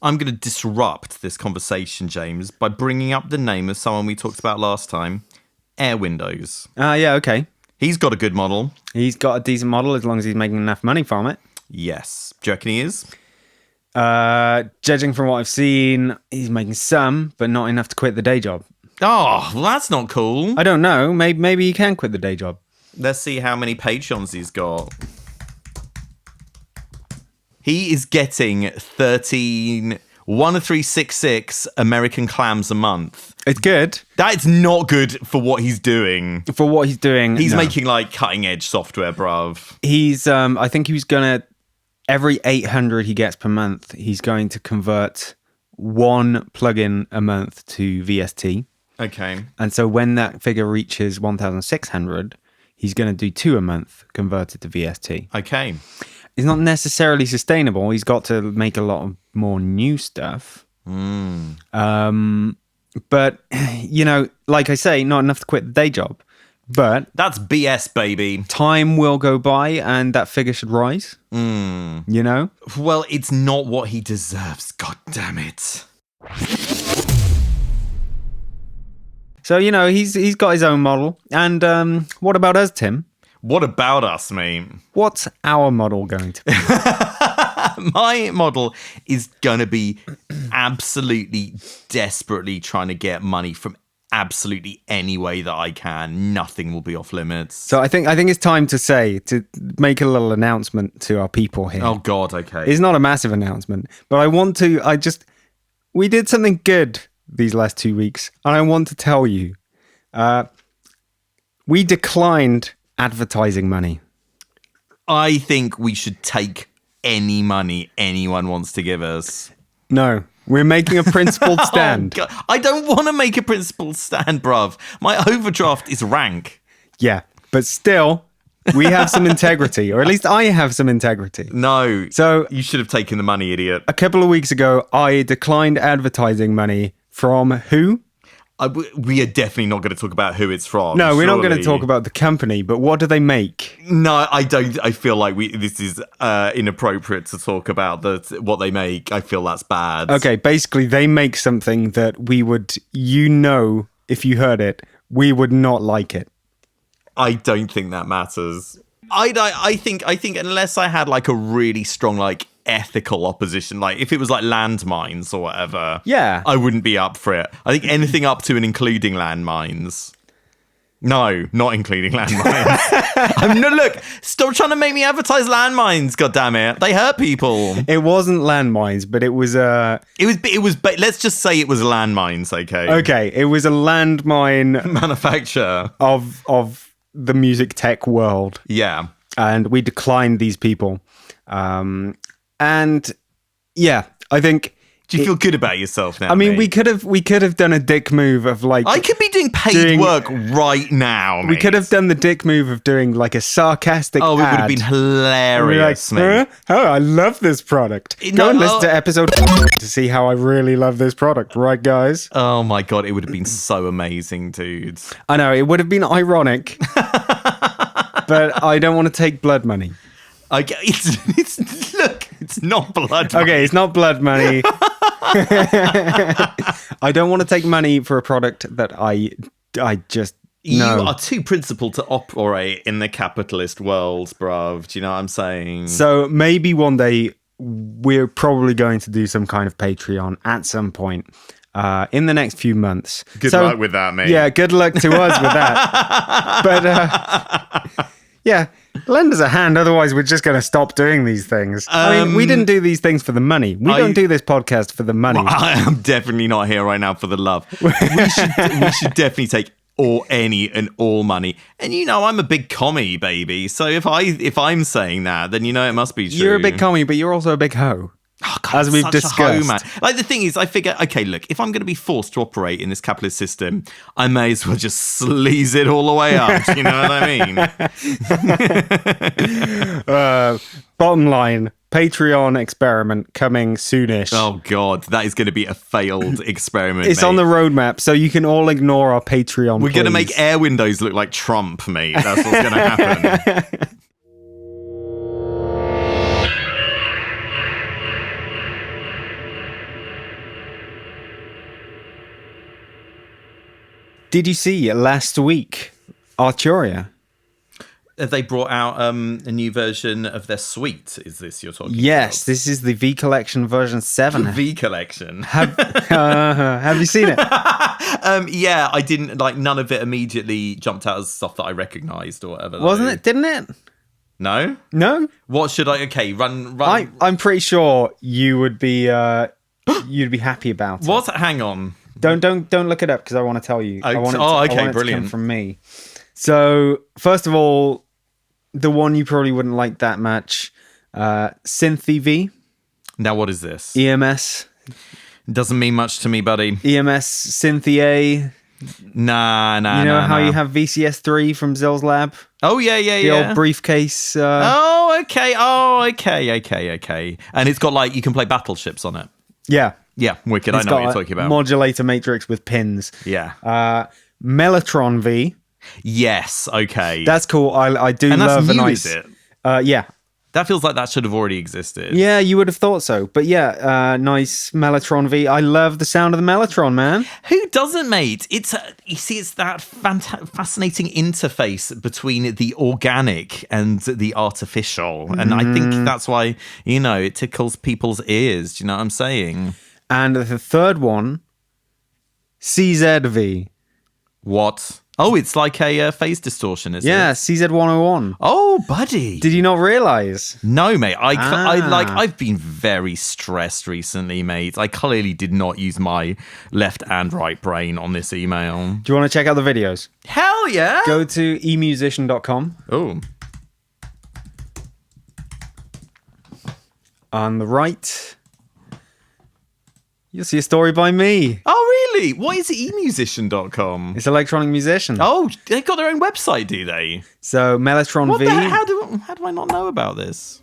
I'm going to disrupt this conversation, James, by bringing up the name of someone we talked about last time, Air Windows. Yeah, okay. He's got a good model. He's got a decent model as long as he's making enough money from it. Yes. Do you reckon he is? Judging from what I've seen, he's making some, but not enough to quit the day job. Oh, well, that's not cool. I don't know. Maybe he can quit the day job. Let's see how many Patreons he's got. He is getting 1,366 American clams a month. It's good. That is not good for what he's doing. For what he's doing. He's no. making like cutting edge software, bruv. He's, I think he was going to, every 800 he gets per month, he's going to convert 1 plugin a month to VST. Okay. And so when that figure reaches 1,600, he's going to do 2 a month converted to VST. Okay. It's not necessarily sustainable. He's got to make a lot of more new stuff. But, you know, like I say, not enough to quit the day job. But that's BS, baby. Time will go by and that figure should rise. You know? Well, it's not what he deserves. God damn it. So, you know, he's got his own model. And what about us, Tim? What about us, mate? What's our model going to be? My model is going to be absolutely desperately trying to get money from absolutely any way that I can. Nothing will be off limits. So I think it's time to make a little announcement to our people here. Oh God, okay. It's not a massive announcement, but we did something good these last 2 weeks, and I want to tell you, we declined advertising money. I think we should take any money anyone wants to give us. No, we're making a principled stand. Oh, God. I don't want to make a principled stand, bruv. My overdraft is rank. Yeah, but still, we have some integrity, or at least I have some integrity. No, So you should have taken the money, idiot. a couple of weeks ago, I declined advertising money from who? We are definitely not going to talk about who it's from. No, we're not going to surely. talk about the company, but what do they make? No, I don't. I feel like this is inappropriate to talk about what they make. I feel that's bad. Okay, basically, they make something that we would, if you heard it, we would not like it. I don't think that matters. I think unless I had like a really strong like ethical opposition, like if it was like landmines or whatever, Yeah. I wouldn't be up for it. I think anything up to and including landmines. No, not including landmines. Look, stop trying to make me advertise landmines. God damn it, they hurt people. It wasn't landmines, but it was It was. Let's just say it was landmines. Okay. okay. It was a landmine Manufacturer. of the music tech world, Yeah. and we declined these people. And yeah, I think. Do you feel good about yourself now? I mean, mate? we could have done a dick move of like. I could be doing paid work right now. We could have done the dick move of doing like a sarcastic. Oh, it would ad. have been And we're hilarious, like, mate. huh? Oh, I love this product. Go and listen to episode to see how I really love this product, right, guys? Oh my God, it would have been so amazing, dudes. I know it would have been ironic, but I don't want to take blood money. It's not blood. Okay, it's not blood money. I don't want to take money for a product that I just You no. are too principled to operate in the capitalist world, bruv. Do you know what I'm saying? So maybe one day we're probably going to do some kind of Patreon at some point in the next few months. Good luck with that, mate. Yeah, good luck to us with that. But yeah, lend us a hand. Otherwise, we're just going to stop doing these things. I mean, we didn't do these things for the money. We don't do this podcast for the money. Well, I am definitely not here right now for the love. We should definitely take any and all money. And you know, I'm a big commie, baby. So if I'm saying that, then you know it must be true. You're a big commie, but you're also a big hoe. Oh, God, as we've such a discussed. hoe, man. Like the thing is, I figure, okay, look, if I'm going to be forced to operate in this capitalist system, I may as well just sleaze it all the way up. You know what I mean? Bottom line, Patreon experiment coming soonish. Oh God, that is going to be a failed experiment. It's mate. on the roadmap, so you can all ignore our Patreon. We're going to make air windows look like Trump, mate. That's what's going to happen. Did you see last week Arturia? Have they brought out a new version of their suite? Is this you're talking Yes, about? this is the V Collection version 7. V Collection. Have you seen it? Yeah, I didn't like. None of it immediately jumped out as stuff that I recognised or whatever. Wasn't it? Didn't it? No. No. What should I? Okay, run. I'm pretty sure you would be you'd be happy about it. What? Hang on. Don't look it up because I want to tell you. I want it to, okay, I want it to brilliant. come from me. So first of all, the one you probably wouldn't like that much, Synth EV. Now, what is this? EMS. Doesn't mean much to me, buddy. EMS Synthia. Nah. You know how you have VCS3 from Zill's Lab? Oh yeah. The old briefcase. Oh okay. And it's got like you can play battleships on it. Yeah. Yeah, wicked. I know what you're talking about. Modulator matrix with pins. Yeah. Mellotron V. Yes. Okay. That's cool. I do and love that's a new, nice. is it? Yeah. That feels like that should have already existed. Yeah, you would have thought so. But yeah, nice Mellotron V. I love the sound of the Mellotron, man. Who doesn't, mate? It's that fascinating interface between the organic and the artificial. And I think that's why, it tickles people's ears. Do you know what I'm saying? And the third one, CZV. What? Oh, it's like a phase distortion, is it? Yeah, CZ101. Oh, buddy. Did you not realize? No, mate. I've been very stressed recently, mate. I clearly did not use my left and right brain on this email. Do you want to check out the videos? Hell yeah. Go to emusician.com. Oh. On the right, you'll see a story by me. Oh, really? What is emusician.com? It's electronic musician. Oh, they've got their own website, do they? So, Mellotron What V. the heck? How do I not know about this?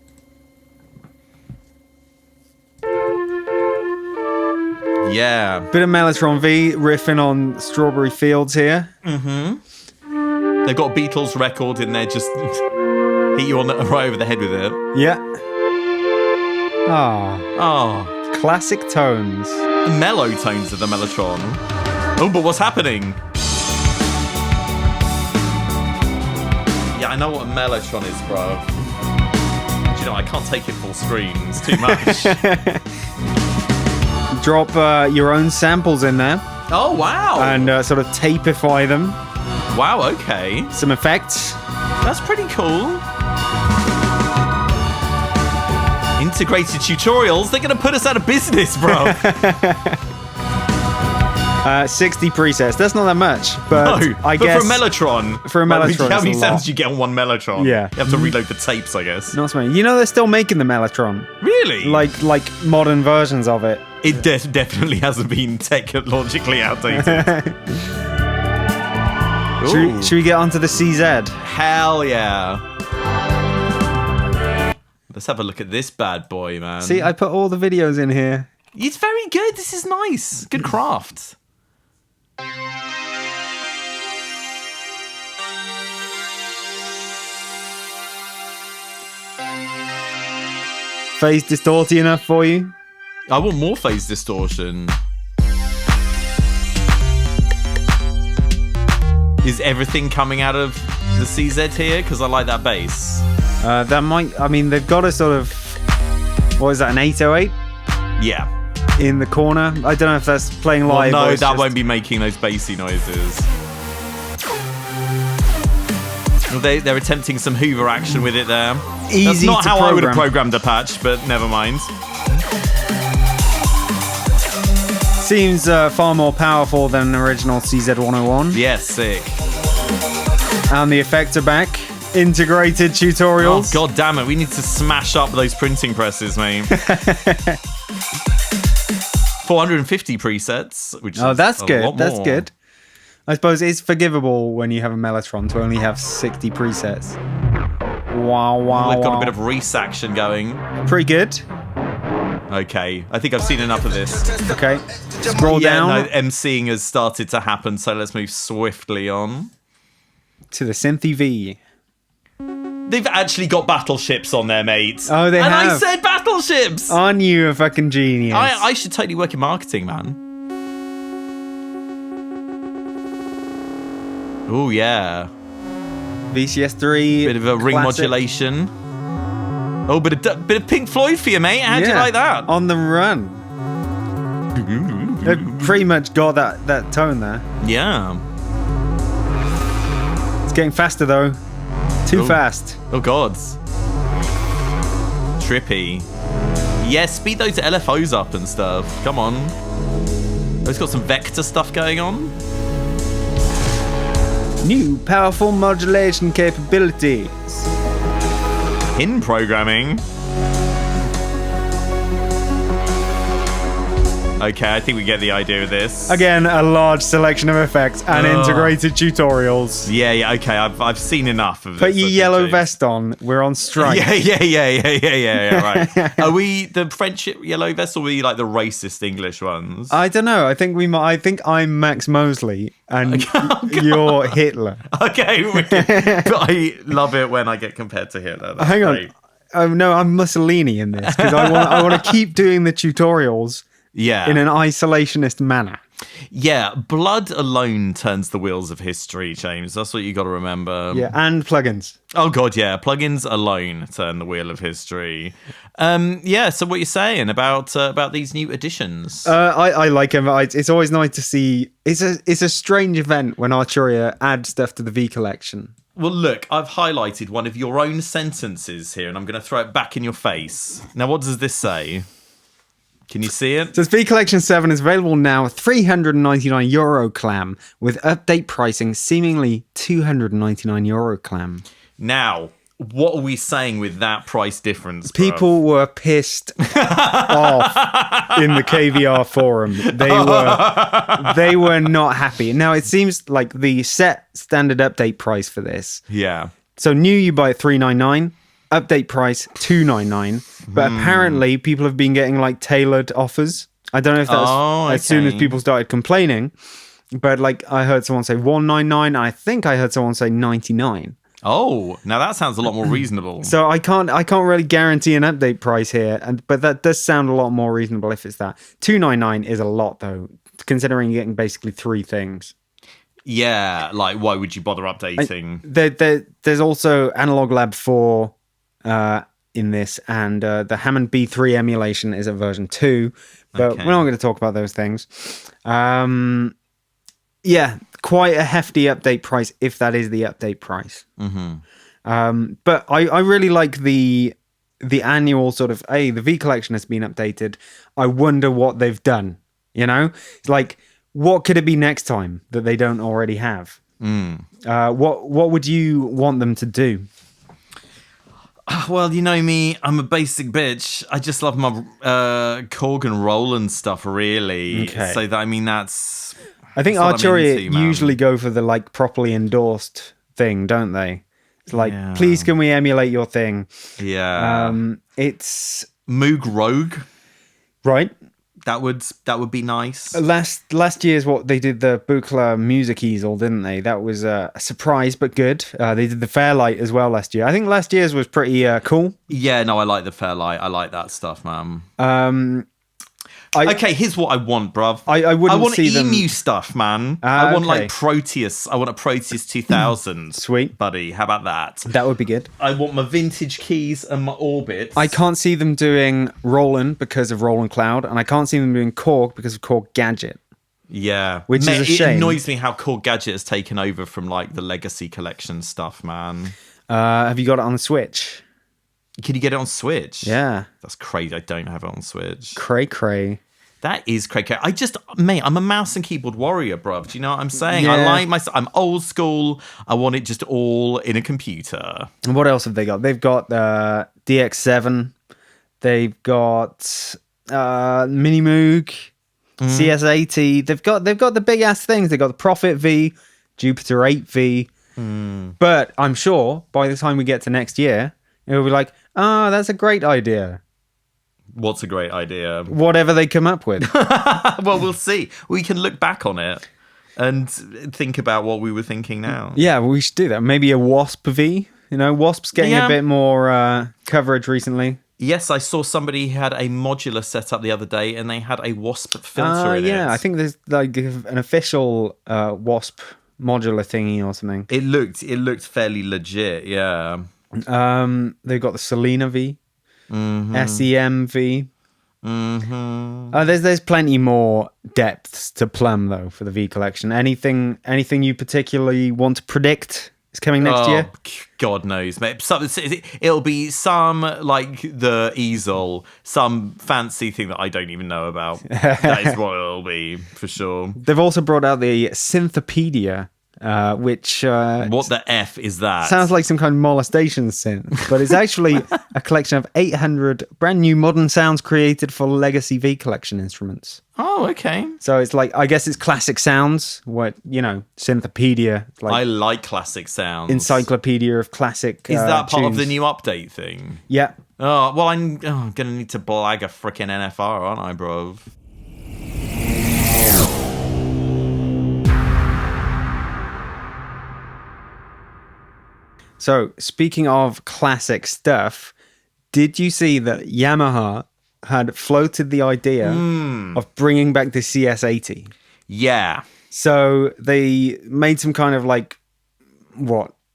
Yeah. Bit of Mellotron V riffing on Strawberry Fields here. They've got a Beatles record in there, just hit you right over the head with it. Yeah. Ah, Oh. classic tones. The mellow tones of the Mellotron. Oh, but what's happening? Yeah, I know what a Mellotron is, bro. Do you know, I can't take it full screen. It's too much. Drop your own samples in there Oh, wow. and sort of tapify them. Wow, okay. Some effects. That's pretty cool. Integrated tutorials, they're going to put us out of business, bro. 60 presets. That's not that much, but No, I but guess for a Mellotron. for a Mellotron, how it's many a sounds lot. do you get on one Mellotron? Yeah. You have to reload the tapes, I guess. not so many. You know they're still making the Mellotron, Really? like modern versions of it. It definitely hasn't been technologically outdated. Ooh. Should we get onto the CZ? Hell yeah. Let's have a look at this bad boy, man. See, I put all the videos in here. It's very good. This is nice. Good craft. Phase distorty enough for you? I want more phase distortion. Is everything coming out of the CZ here? Because I like that bass. That might. I mean, they've got a sort of. What is that? An 808 Yeah. in the corner. I don't know if that's playing Well, live. no, or that it's just- won't be making those bassy noises. Well, they're attempting some Hoover action with it there. That's Easy not to how I would have program. programmed a patch, but never mind. Seems far more powerful than an original CZ101. Yes, sick. And the effects are back. Integrated Oh, tutorials. god damn it. We need to smash up those printing presses, mate. 450 presets, which Oh, is that's a good. lot That's more. good. I suppose it's forgivable when you have a Mellotron to only have 60 presets. Wow, wow, They've got wow. a bit of Reese action going. Pretty good. Okay, I think I've seen enough of this. Okay. Scroll Yeah, down no, MCing has started to happen, so let's move swiftly on. to the Synthy V. They've actually got battleships on there, mate. Oh, they and have. I said battleships! Aren't you a fucking genius? I should totally work in marketing, man. Oh, yeah. VCS3. Bit of a ring classic. modulation. Oh, bit of Pink Floyd for you, mate. How'd you Yeah, like that? On the run. They've pretty much got that tone there. Yeah. It's getting faster though. Too fast. Oh, God. Trippy. Yeah, speed those LFOs up and stuff. Come on. Oh, it's got some vector stuff going on. New powerful modulation capabilities. In programming. Okay, I think we get the idea of this. Again, a large selection of effects and integrated tutorials. Yeah, okay, I've seen enough of this. Put your I think, yellow James. vest on. We're on strike. Yeah, right. Are we the French yellow vests or are we like the racist English ones? I don't know. I think I think I'm Max Mosley and you're Hitler. Okay, wicked. But I love it when I get compared to Hitler. That's Hang on. great. no, I'm Mussolini in this because I want to keep doing the tutorials in an isolationist manner. Yeah, blood alone turns the wheels of history, James. That's what you got to remember. Yeah, and plugins. Oh god, yeah, plugins alone turn the wheel of history. So what you're saying about these new additions? I like them. It's always nice to see. It's a strange event when Arturia adds stuff to the V collection. Well, look, I've highlighted one of your own sentences here, and I'm going to throw it back in your face. Now, what does this say? Can you see it? It says V Collection 7 is available now, €399 clam, with update pricing seemingly €299 clam. Now, what are we saying with that price difference, bruv? People were pissed off in the KVR forum. They were not happy. Now, it seems like the set standard update price for this. Yeah. So new you buy at $399, update price $299. But apparently people have been getting like tailored offers. I don't know if that's as soon as people started complaining. But like I heard someone say $199. I think I heard someone say $99. Oh, now that sounds a lot more reasonable. So I can't really guarantee an update price here, but that does sound a lot more reasonable if it's that. $299 is a lot though, considering you're getting basically 3 things. Yeah, like why would you bother updating? There's also Analog Lab 4 in this, and the Hammond B3 emulation is at version 2, but we're not going to talk about those things. Yeah, quite a hefty update price if that is the update price. But I really like the annual sort of, hey, the V collection has been updated. I wonder what they've done. You know, it's like, what could it be next time that they don't already have? What would you want them to do? Well, you know me, I'm a basic bitch. I just love my Korg and Roland stuff, really. Okay. So that, I mean, that's... I think Arturia usually go for the like properly endorsed thing, don't they? It's like, please can we emulate your thing? Yeah. It's Moog Rogue. Right. That would be nice. Last year's what they did the Buchla music easel, didn't they? That was a surprise, but good. They did the Fairlight as well last year. I think last year's was pretty cool. Yeah, no, I like the Fairlight. I like that stuff, man. Okay, here's what I want, bruv. I want see emu them... stuff, man. I want okay. like Proteus. I want a Proteus 2000. Sweet. Buddy, how about that? That would be good. I want my vintage keys and my orbits. I can't see them doing Roland because of Roland Cloud, and I can't see them doing Korg because of Korg Gadget. Yeah. Which is a shame. It annoys me how Korg Gadget has taken over from like the Legacy Collection stuff, man. Have you got it on the Switch? Can you get it on Switch? Yeah. That's crazy. I don't have it on Switch. Cray. That is cray. I'm a mouse and keyboard warrior, bruv. Do you know what I'm saying? Yeah. I like myself. I'm old school. I want it just all in a computer. And what else have they got? They've got DX7. They've got Mini Moog, CS80. They've got the big ass things. They've got the Prophet V, Jupiter 8V. But I'm sure by the time we get to next year, it'll be like, that's a great idea. What's a great idea? Whatever they come up with. Well, we'll see. We can look back on it and think about what we were thinking now. Yeah, we should do that. Maybe a Wasp V. You know, Wasp's getting a bit more coverage recently. Yes, I saw somebody who had a modular set up the other day and they had a Wasp filter in it. Yeah, I think there's like an official Wasp modular thingy or something. It looked fairly legit, yeah. They've got the Selena V. SEMV. There's plenty more depths to plumb though for the V collection. Anything you particularly want to predict is coming next year? God knows, mate. It'll be some like the easel, some fancy thing that I don't even know about. That is what it'll be for sure. They've also brought out the Synthepedia. Which what the F is that? Sounds like some kind of molestation synth, but it's actually a collection of 800 brand new modern sounds created for Legacy V collection instruments. Oh, okay. So it's like, I guess it's classic sounds. What, Synthepedia. Like I like classic sounds. Encyclopedia of classic. Is that part tunes. of the new update thing? Yeah. Oh well, I'm gonna need to blag a frickin' NFR, aren't I, bro? So, speaking of classic stuff, Did you see that Yamaha had floated the idea of bringing back the CS80? Yeah. So they made some kind of like,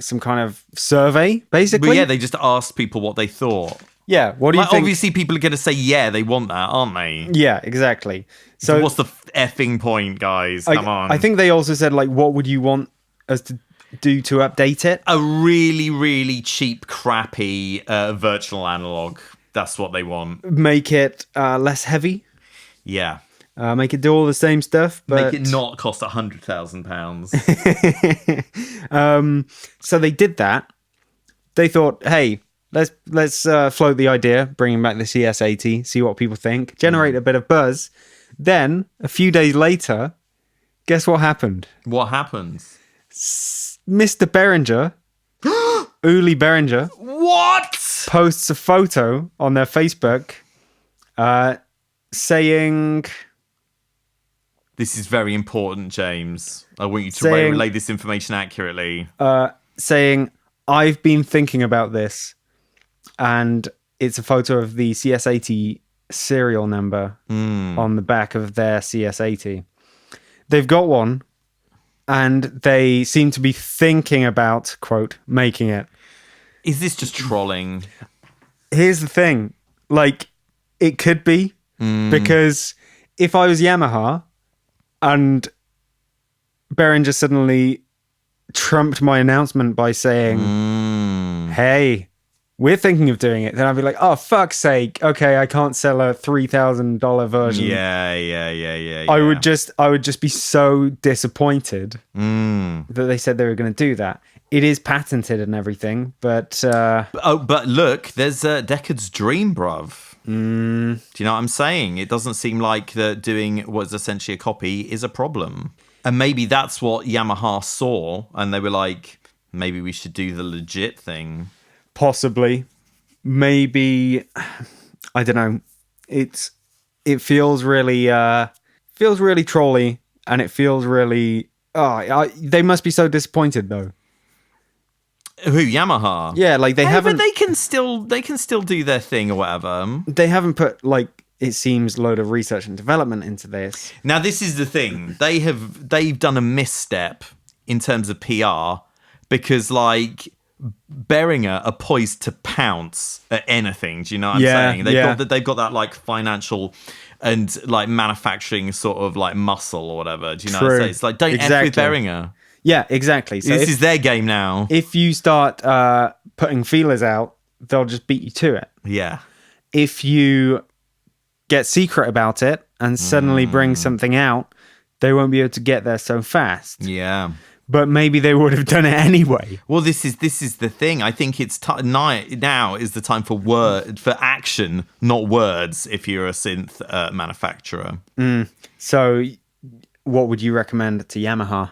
some kind of survey, basically? But yeah, they just asked people what they thought. Yeah, what do you think? Obviously, people are going to say, yeah, they want that, aren't they? Yeah, exactly. So what's the effing point, guys? Come on. I think they also said, like, what would you want us to do to update it? A really, really cheap, crappy virtual analog. That's what they want. Make it less heavy. Yeah. Make it do all the same stuff, but Make it not cost £100,000. So they did that. They thought, hey, let's float the idea, bringing back the CS80, see what people think, generate a bit of buzz. Then a few days later, guess what happened? What happens? Mr. Behringer, Uli Behringer, What? posts a photo on their Facebook, saying. This is very important, James. I want you to Saying- relay this information accurately. Saying, I've been thinking about this, and it's a photo of the CS80 serial number on the back of their CS80. They've got one, and they seem to be thinking about, quote, making it. Is this just trolling? Here's the thing. Like, it could be, because if I was Yamaha and Behringer suddenly trumped my announcement by saying, hey, we're thinking of doing it, then I'd be like, oh, fuck's sake. Okay, I can't sell a $3,000 version. Yeah. I would just be so disappointed that they said they were going to do that. It is patented and everything, but... but look, there's Deckard's dream, bruv. Do you know what I'm saying? It doesn't seem like doing what's essentially a copy is a problem. And maybe that's what Yamaha saw, and they were like, maybe we should do the legit thing. Possibly. Maybe, I don't know. It feels really trolly, and it feels really... they must be so disappointed, though. Who, Yamaha? Yeah, like they haven't... But they can still do their thing or whatever. They haven't put, like, it seems, load of research and development into this. Now, this is the thing. They've done a misstep in terms of PR because, like, Behringer are poised to pounce at anything. Do you know what I'm saying? They've got that, like, financial and, like, manufacturing sort of, like, muscle or whatever. Do you know what I'm saying? It's like, don't F with Behringer. Yeah, exactly. So this is their game now. If you start putting feelers out, they'll just beat you to it. Yeah. If you get secret about it and suddenly bring something out, they won't be able to get there so fast. Yeah. But maybe they would have done it anyway. Well, this is the thing. I think it's now is the time for action, not words. If you're a synth manufacturer. So, what would you recommend to Yamaha?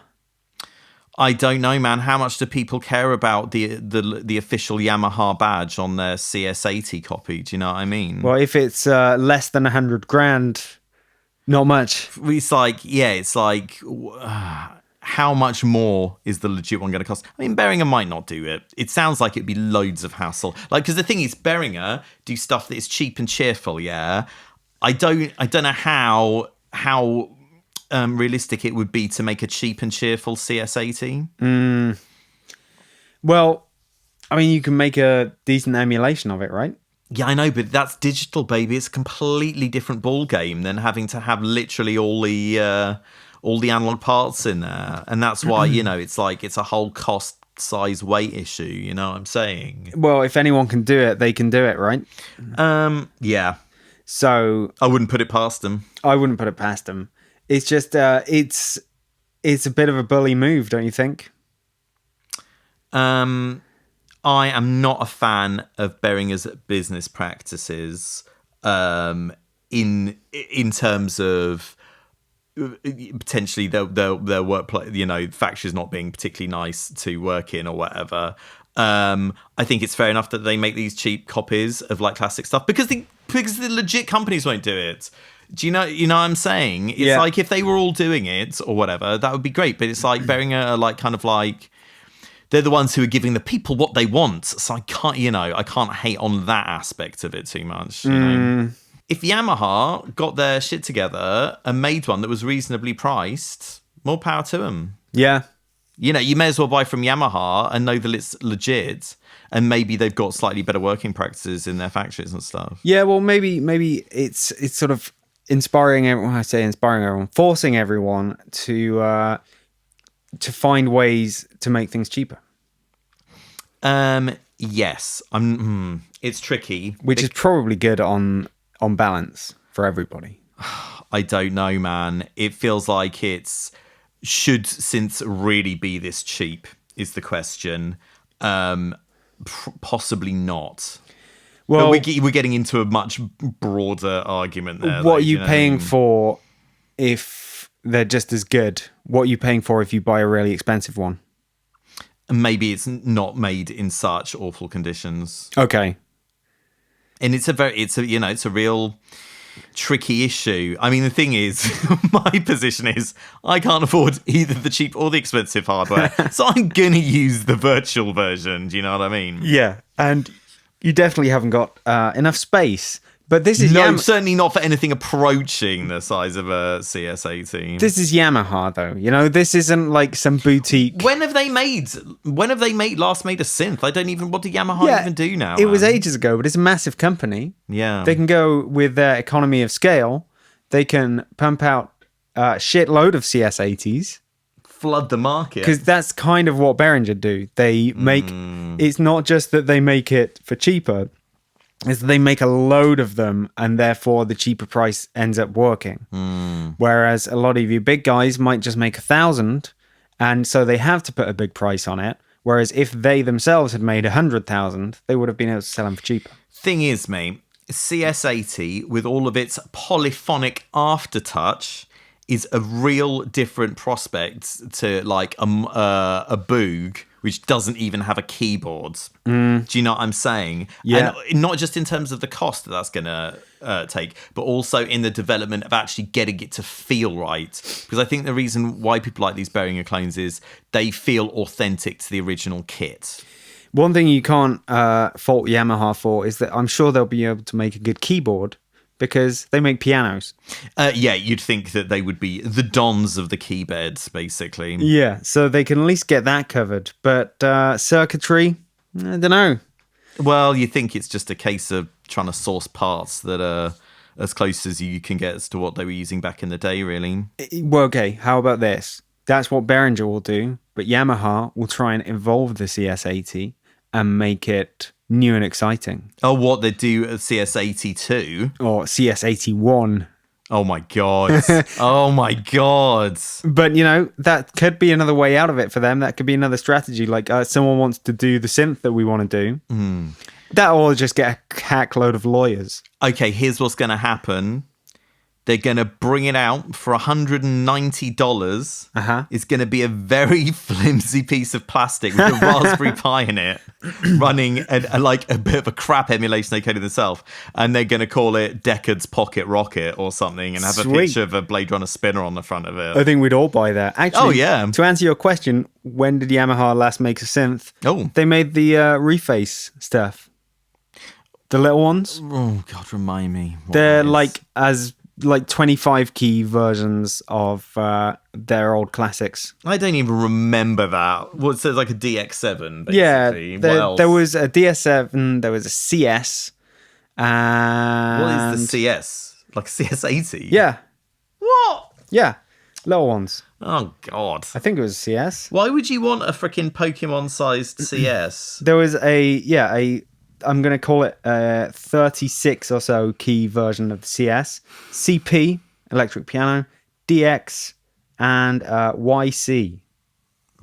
I don't know, man. How much do people care about the official Yamaha badge on their CS80 copy? Do you know what I mean? Well, if it's less than $100,000, not much. It's like, how much more is the legit one going to cost? I mean, Behringer might not do it. It sounds like it'd be loads of hassle. Like, because the thing is, Behringer do stuff that is cheap and cheerful. Yeah, I don't know how realistic it would be to make a cheap and cheerful CS80. Well, I mean, you can make a decent emulation of it, right? Yeah, I know, but that's digital, baby. It's a completely different ball game than having to have literally all the analog parts in there, and that's why it's like it's a whole cost, size, weight issue. You know what I'm saying? Well, if anyone can do it, they can do it, right? Yeah. So I wouldn't put it past them. I wouldn't put it past them. It's just it's a bit of a bully move, don't you think? I am not a fan of Behringer's business practices in terms of potentially their workplace, factories not being particularly nice to work in or whatever. I think it's fair enough that they make these cheap copies of like classic stuff because the legit companies won't do it. Do you know what I'm saying? It's like if they were all doing it or whatever, that would be great. But it's like Behringer are like kind of like they're the ones who are giving the people what they want. So I can't hate on that aspect of it too much. You know? If Yamaha got their shit together and made one that was reasonably priced, more power to them. Yeah. You know, you may as well buy from Yamaha and know that it's legit, and maybe they've got slightly better working practices in their factories and stuff. Yeah, well, maybe it's sort of inspiring everyone. I say inspiring everyone, forcing everyone to find ways to make things cheaper. Yes, it's tricky, which is probably good on balance for everybody. I don't know, man. It feels like should synths really be this cheap is the question. Possibly not. Well, we're getting into a much broader argument there. What are you paying for if they're just as good? What are you paying for if you buy a really expensive one? Maybe it's not made in such awful conditions. Okay. And it's a real tricky issue. I mean, the thing is, my position is I can't afford either the cheap or the expensive hardware, so I'm going to use the virtual version. Do you know what I mean? Yeah, and you definitely haven't got enough space. But this is certainly not for anything approaching the size of a CS80. This is Yamaha, though. You know, this isn't like some boutique. When have they last made a synth? I don't even. What do Yamaha even do now? It was ages ago, but it's a massive company. Yeah, they can go with their economy of scale. They can pump out a shitload of CS80s. Flood the market, because that's kind of what Behringer do. They make it's not just that they make it for cheaper. Is they make a load of them, and therefore the cheaper price ends up working. Whereas a lot of you big guys might just make 1,000, and so they have to put a big price on it. Whereas if they themselves had made 100,000, they would have been able to sell them for cheaper. Thing is, mate, CS80 with all of its polyphonic aftertouch is a real different prospect to like a Boog, which doesn't even have a keyboard. Do you know what I'm saying? Yeah. And not just in terms of the cost that's going to take, but also in the development of actually getting it to feel right. Because I think the reason why people like these Behringer clones is they feel authentic to the original kit. One thing you can't fault Yamaha for is that I'm sure they'll be able to make a good keyboard, because they make pianos. Yeah, you'd think that they would be the dons of the keybeds, basically. Yeah, so they can at least get that covered. But circuitry, I don't know. Well, you think it's just a case of trying to source parts that are as close as you can get as to what they were using back in the day, really. Well, okay, how about this? That's what Behringer will do, but Yamaha will try and evolve the CS80 and make it new and exciting. Oh, what they do at CS82? Or CS81. Oh my god. Oh my god. But, you know, that could be another way out of it for them. That could be another strategy. Like, someone wants to do the synth that we want to do. That will just get a hack load of lawyers. Okay, here's what's going to happen. They're going to bring it out for $190. It's going to be a very flimsy piece of plastic with a Raspberry Pi in it, running like a bit of a crap emulation they coded themselves. And they're going to call it Deckard's Pocket Rocket or something, and have a picture of a Blade Runner spinner on the front of it. I think we'd all buy that. Actually, yeah. To answer your question, when did Yamaha last make a synth? They made the reface stuff. The little ones. Oh, God, remind me. They're like 25 key versions of their old classics. I don't even remember that. What's it, like a DX7, basically? Yeah, What else? there was a DS7, there was a CS. And what is the CS? Like a CS80? Yeah. What? Yeah, little ones. Oh, God. I think it was a CS. Why would you want a freaking Pokemon-sized CS? There was I'm going to call it a 36 or so key version of the CS, CP, electric piano, DX, and YC.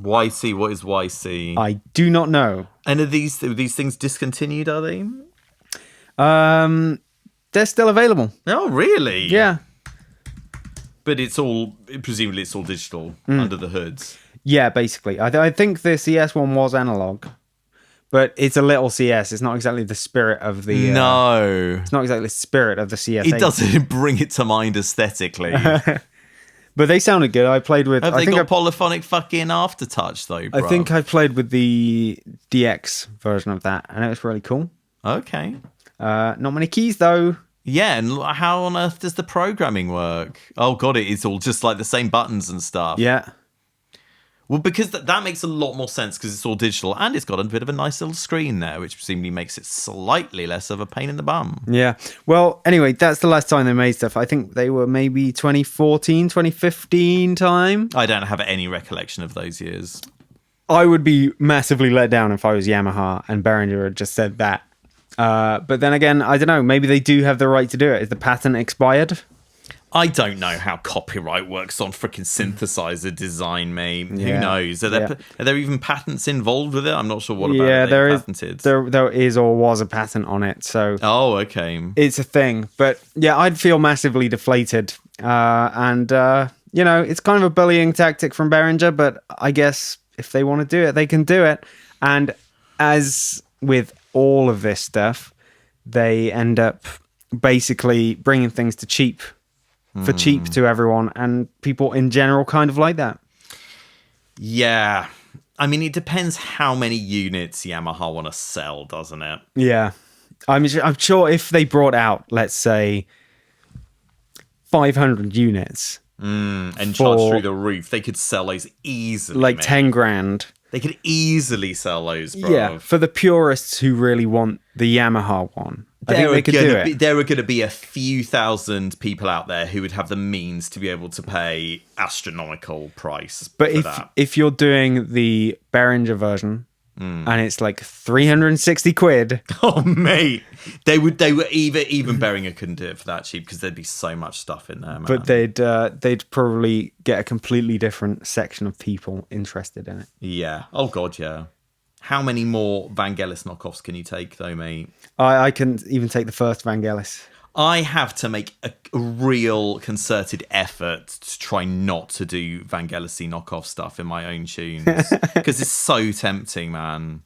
YC, what is YC? I do not know. And are these things discontinued, are they? They're still available. Oh, really? Yeah. But presumably it's all digital under the hoods. Yeah, basically. I think the CS one was analog. But it's a little CS. It's not exactly the spirit of the... no. It's not exactly the spirit of the CS. It doesn't bring it to mind aesthetically. But they sounded good. I played with... Have I they think got polyphonic fucking aftertouch, though, bro? I think I played with the DX version of that, and it was really cool. Okay. Not many keys, though. Yeah, and how on earth does the programming work? Oh, God, it is all just like the same buttons and stuff. Yeah. Well, because that makes a lot more sense because it's all digital and it's got a bit of a nice little screen there, which presumably makes it slightly less of a pain in the bum. Yeah. Well, anyway, that's the last time they made stuff. I think they were maybe 2014, 2015 time. I don't have any recollection of those years. I would be massively let down if I was Yamaha and Behringer had just said that. But then again, I don't know. Maybe they do have the right to do it. Is the patent expired? I don't know how copyright works on freaking synthesizer design, mate. Yeah. Who knows? Are there even patents involved with it? I'm not sure what about yeah, it there is. patented. There is or was a patent on it. So okay. It's a thing. But yeah, I'd feel massively deflated. And it's kind of a bullying tactic from Behringer, but I guess if they want to do it, they can do it. And as with all of this stuff, they end up basically bringing things to cheap. For cheap to everyone, and people in general kind of like that. Yeah. I mean, it depends how many units Yamaha want to sell, doesn't it? Yeah. I'm sure if they brought out, let's say, 500 units. And charge through the roof, they could sell those easily. Like 10 grand. They could easily sell those, bro. Yeah, for the purists who really want the Yamaha one. I think they could do it. There are going to be a few thousand people out there who would have the means to be able to pay astronomical price but for that. If you're doing the Behringer version and it's like 360 quid. Oh, mate. They were even Behringer couldn't do it for that cheap because there'd be so much stuff in there, man. But they'd probably get a completely different section of people interested in it. Yeah. Oh, God, yeah. How many more Vangelis knockoffs can you take, though, mate? I can even take the first Vangelis. I have to make a real concerted effort to try not to do Vangelis knockoff stuff in my own tunes because it's so tempting, man.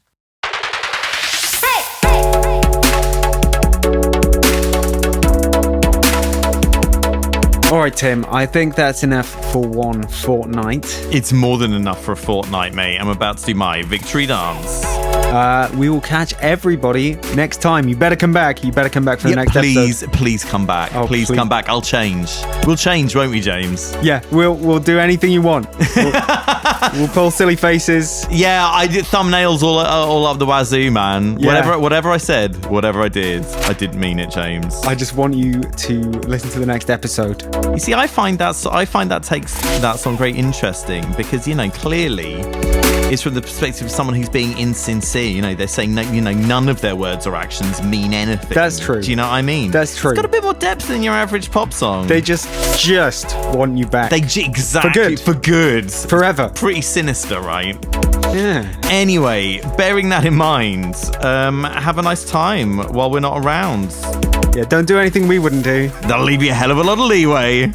All right, Tim, I think that's enough for one fortnight. It's more than enough for a fortnight, mate. I'm about to do my victory dance. We will catch everybody next time. You better come back. You better come back for the next episode. Please come back. Oh, please come back. I'll change. We'll change, won't we, James? Yeah, we'll do anything you want. We'll pull silly faces. Yeah, I did thumbnails all up the wazoo, man. Yeah. Whatever I said, whatever I didn't mean it, James. I just want you to listen to the next episode. You see, I find that takes that song very interesting because clearly it's from the perspective of someone who's being insincere. They're saying none of their words or actions mean anything. That's true. Do you know what I mean? That's true. It's got a bit more depth than your average pop song. They just want you back. Exactly for good. Forever. Pretty sinister, right? Yeah. Anyway, bearing that in mind, have a nice time while we're not around. Yeah, don't do anything we wouldn't do. That'll leave you a hell of a lot of leeway.